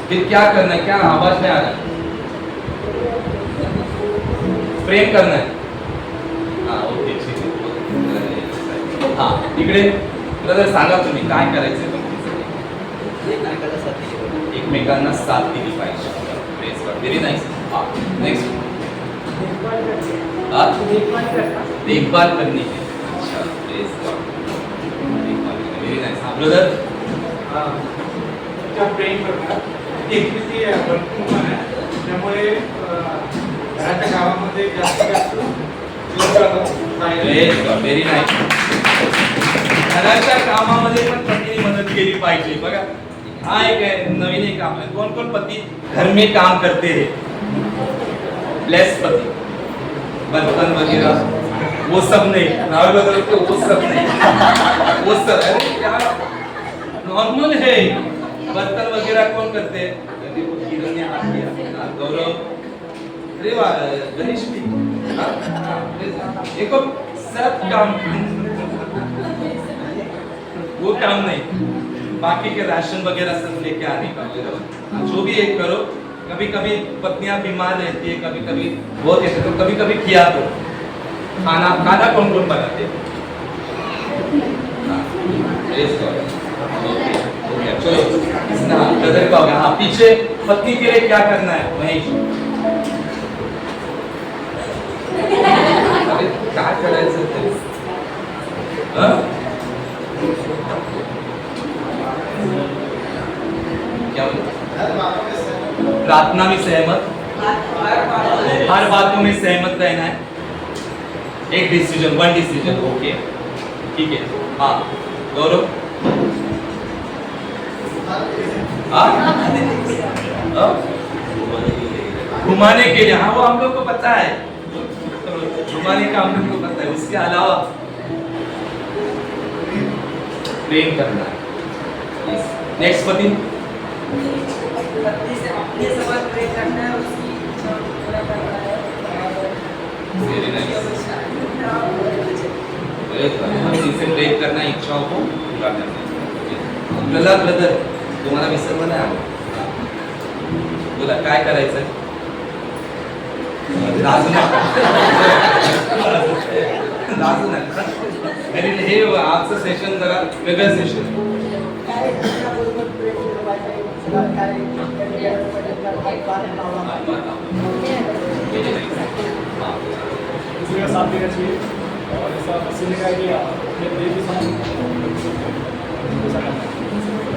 Speaker 5: फिर क्या करना है? क्या आवाज में आ रहा है? प्रेम करना है? हाँ ओके ठीक है। हाँ इकडे ब्रदर सांगा तुम्ही काय करायचं एकमेकांना साथ दिली पाहिजे। Very nice. हाँ नेक्स्ट देखभाल करनी है। अच्छा व्हेरी नाइस। हाँ ब्रदर
Speaker 10: प्रेम करणार एकमेकी भरपूर आहे त्यामुळे घराच्या गावामध्ये जास्तीत जास्त
Speaker 5: व्हेरी नाइस। घराच्या कामामध्ये पण पत्नीने मदत केली पाहिजे। बघा हा एक नवीन एक काम है। कौन कौन पति घर में काम करते हैं? ब्लेस पति, बर्तन वगैरह वो सब नहीं, राहुल बदल के वो सब नहीं, वो सब अरे क्या नॉर्मल है। बर्तन वगैरह कौन करते हैं? देखो किरण ने हाथ दिया, गौरव, अरे वाह गणेश भी, देखो सब काम, वो काम नहीं, बाकी के राशन वगैरह सब लेके आने का वगैरह जो भी एक करो। कभी कभी पत्नियां बीमार रहती है, कभी कभी वो कहते तो कभी कभी किया तो खाना खाना कौन कौन बनाते? चलो ब्रदर का हो गया। हाँ पीछे पत्नी के लिए क्या करना है महेश? अरे क्या करायचं? क्या प्रार्थना में सहमत, हर बातों में सहमत रहना है। एक डिसीजन, वन डिसीजन, ओके ठीक है। हाँ गौरव, घुमाने के लिए, हाँ वो हम लोग को पता है, घुमाने का हम लोग को पता है। उसके अलावा प्रेम करना है। नेक्स्ट पति
Speaker 9: पत्नी से अपने सवाल प्रेम करना है, उसकी इच्छा पूरा करना है।
Speaker 5: इसे प्रेम करना, इच्छाओं को पूरा करना। ब्रदर तुम्हाला विसरलं नाही आलं? बोला काय करायचं? लाजू नका, लाजू नका। अरे हे आजचं सेशन जरा वेगळं सेशन।
Speaker 10: दूसरे का साथ देना चाहिए और ऐसा सीखने का कि अपने देश के साथ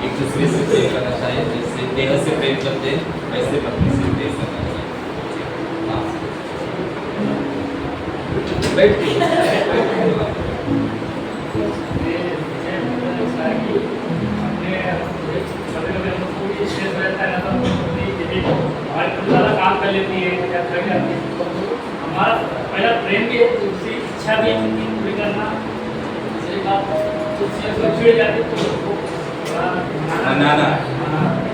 Speaker 5: एक दूसरे से प्रेम करना चाहिए, जैसे देह से प्रेम करते हैं वैसे पत्नी से प्रेम करना चाहिए।
Speaker 8: काम कर लेती है, हमारा पहला प्रेम भी है, दूसरी इच्छा भी है उनकी पूरी करना। दूसरी बात छुड़ जाती तो
Speaker 5: मनाना,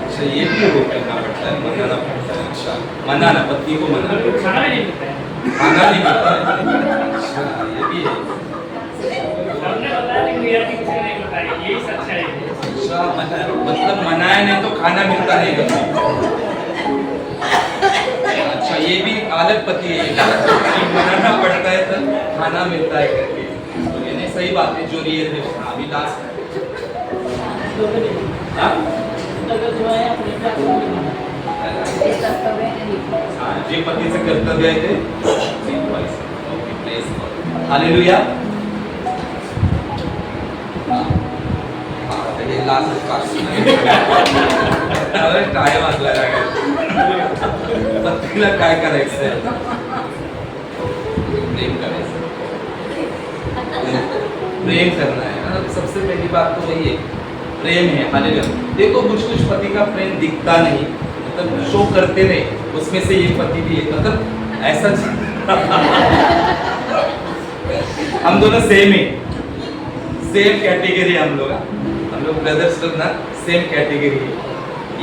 Speaker 5: अच्छा ये भी वो करना पड़ता है, मनाना पड़ता है। अच्छा मनाना, पत्नी को मनाना,
Speaker 8: खाना भी नहीं मिलता है,
Speaker 5: खाना नहीं मिलता है। अच्छा ये भी है।
Speaker 8: हमने बताया लेकिन रियलिटी किसी ने नहीं बताई, यही सच्चाई है।
Speaker 5: अच्छा मतलब मनाया नहीं तो खाना मिलता नहीं कभी। अच्छा ये भी आदत पति है, मनाना पड़ता है तो खाना मिलता है करके। तो ये नहीं सही बात है, जो रियल है। अभी लास्ट जे पतीचे कर्तव्य आहे ते हालेलुया। काय वाजला पत्नीला काय करायचंय? प्रेम करायचं। प्रेम करना है ना। सबसे पहली बात तो वही है, प्रेम है। हालेलुया। देखो कुछ कुछ पति का प्रेम दिखता नहीं, मतलब शो करते नहीं, उसमें से ये पति भी है, मतलब ऐसा हम दोनों सेम है, सेम कैटेगरी हम लोग ब्रदर्स लोग ना सेम कैटेगरी है।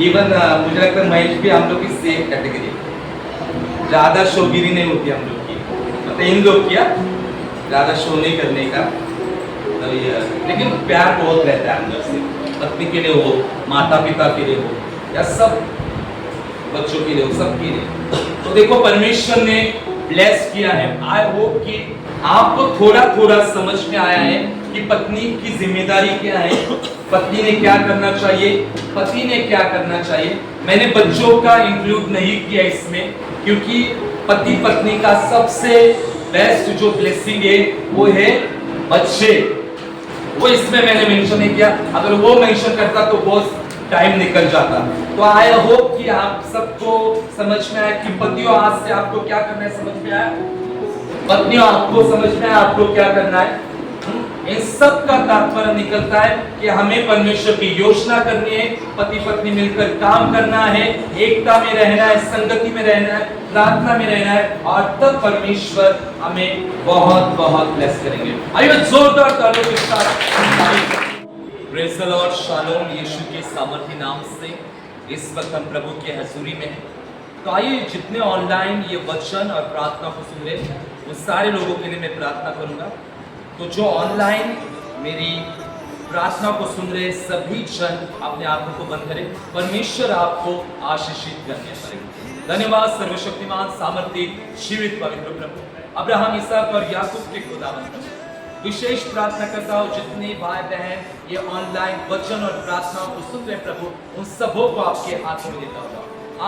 Speaker 5: इवन मुझे लगता है महेश भी हम लोग की सेम कैटेगरी है। ज्यादा शोगिरी नहीं होती हम लोग की, मतलब इन लोग किया ज्यादा शो नहीं करने का, तो ये लेकिन प्यार बहुत रहता है अंदर से, पत्नी के लिए हो, माता पिता के लिए हो, या सब बच्चों के लिए हो, सबके लिए। तो देखो परमेश्वर ने ब्लेस किया है। आई होप कि आपको थोड़ा थोड़ा समझ में आया है कि पत्नी की जिम्मेदारी क्या है, पत्नी ने क्या करना चाहिए, पति ने क्या करना चाहिए। मैंने बच्चों का इंक्लूड नहीं किया इसमें, क्योंकि पति पत्नी का सबसे बेस्ट जो ब्लेसिंग है वो है बच्चे, वो इसमें मैंने मेंशन नहीं किया। अगर वो मेंशन करता तो बहुत टाइम निकल जाता। तो आई होप कि आप सबको समझ में आया कि पतियों आज से आपको क्या करना है, समझ में आया। पत्नियों आपको समझ में आया आपको क्या करना है। इन सब का तात्पर्य निकलता है कि हमें परमेश्वर की योजना करनी है, पति पत्नी मिलकर काम करना है, एकता में रहना है, संगति में रहना है, प्रार्थना में रहना है, और तब परमेश्वर हमें बहुत बहुत ब्लेस करेंगे। आइए जोरदार तालियों के साथ प्रेज़ द लॉर्ड, शालोम। यीशु के सामर्थी नाम से इस वक्त हम प्रभु की हजूरी में हैं। तो आइए जितने ऑनलाइन ये वचन और प्रार्थना को सुन रहे हैं, उन सारे लोगों के लिए मैं प्रार्थना करूंगा। तो जो ऑनलाइन मेरी प्रार्थना को सुन रहे सभी जन अपने आंखों को बंद करें, परमेश्वर आपको आशीषित करने करें। धन्यवाद सर्वशक्तिमान सामर्थी जीवित पवित्र प्रभु, अब्राहम, इसहाक और याकूब के खुदावंद। विशेष प्रार्थना करता हूँ जितने भाई बहन ये ऑनलाइन वचन और प्रार्थनाओं को सुन रहे प्रभु, उन सबों को आपके हाथ में देता हूँ।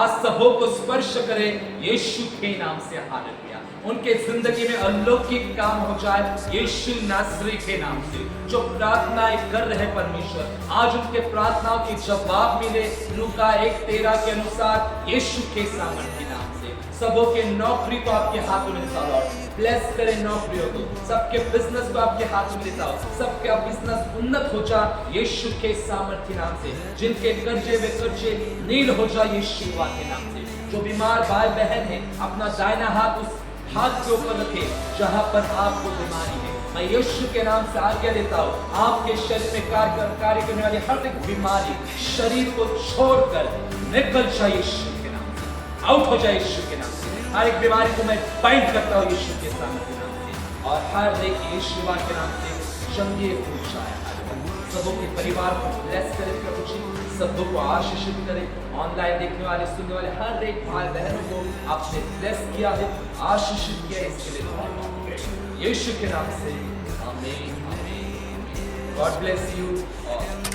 Speaker 5: आज सबों को स्पर्श करे यीशु के नाम से। हालेलुया। उनके जिंदगी में अलौकिक काम हो जाए यीशु नासरी के नाम से। जो प्रार्थनाएं कर रहे परमेश्वर, आज उनके प्रार्थनाओं के जवाब मिले लूका 1:13 के अनुसार यीशु के सामर्थ्य नाम से। सबों के नौकरी को आपके हाथों में देता हूं, ब्लेस करें नौकरियों को, सबके बिजनेस को आपके हाथ में देता हूं, सबका बिजनेस उन्नत हो जाए यीशु के सामर्थ्य नाम से। जिनके कर्जे वे कर्जे नील हो जाए यीशु के नाम से। जो बीमार भाई बहन है अपना दाहिना हाथ उस हाथ के ऊपर रखे जहां पर आपको बीमारी है, मैं यीशु के नाम से आज्ञा देता हूं, आपके शरीर में कार्य करने वाली हर एक बीमारी शरीर को छोड़कर निकल जाए यीशु के नाम से, आउट हो जाए यीशु के नाम से। हर एक बीमारी को मैं बाइंड करता हूं यीशु के सामर्थ्य नाम से, और हर एक यीशु के नाम से चंगे हो जाए। सबों के परिवार को ब्लेस करें प्रभु जी, सबों को आशीषित करें। ऑनलाइन देखने वाले सुनने वाले हर एक भाई बहनों को आपने ब्लेस किया है, आशीषित किया है, इसके लिए धन्यवाद यीशु के नाम से। आमीन। God bless you all.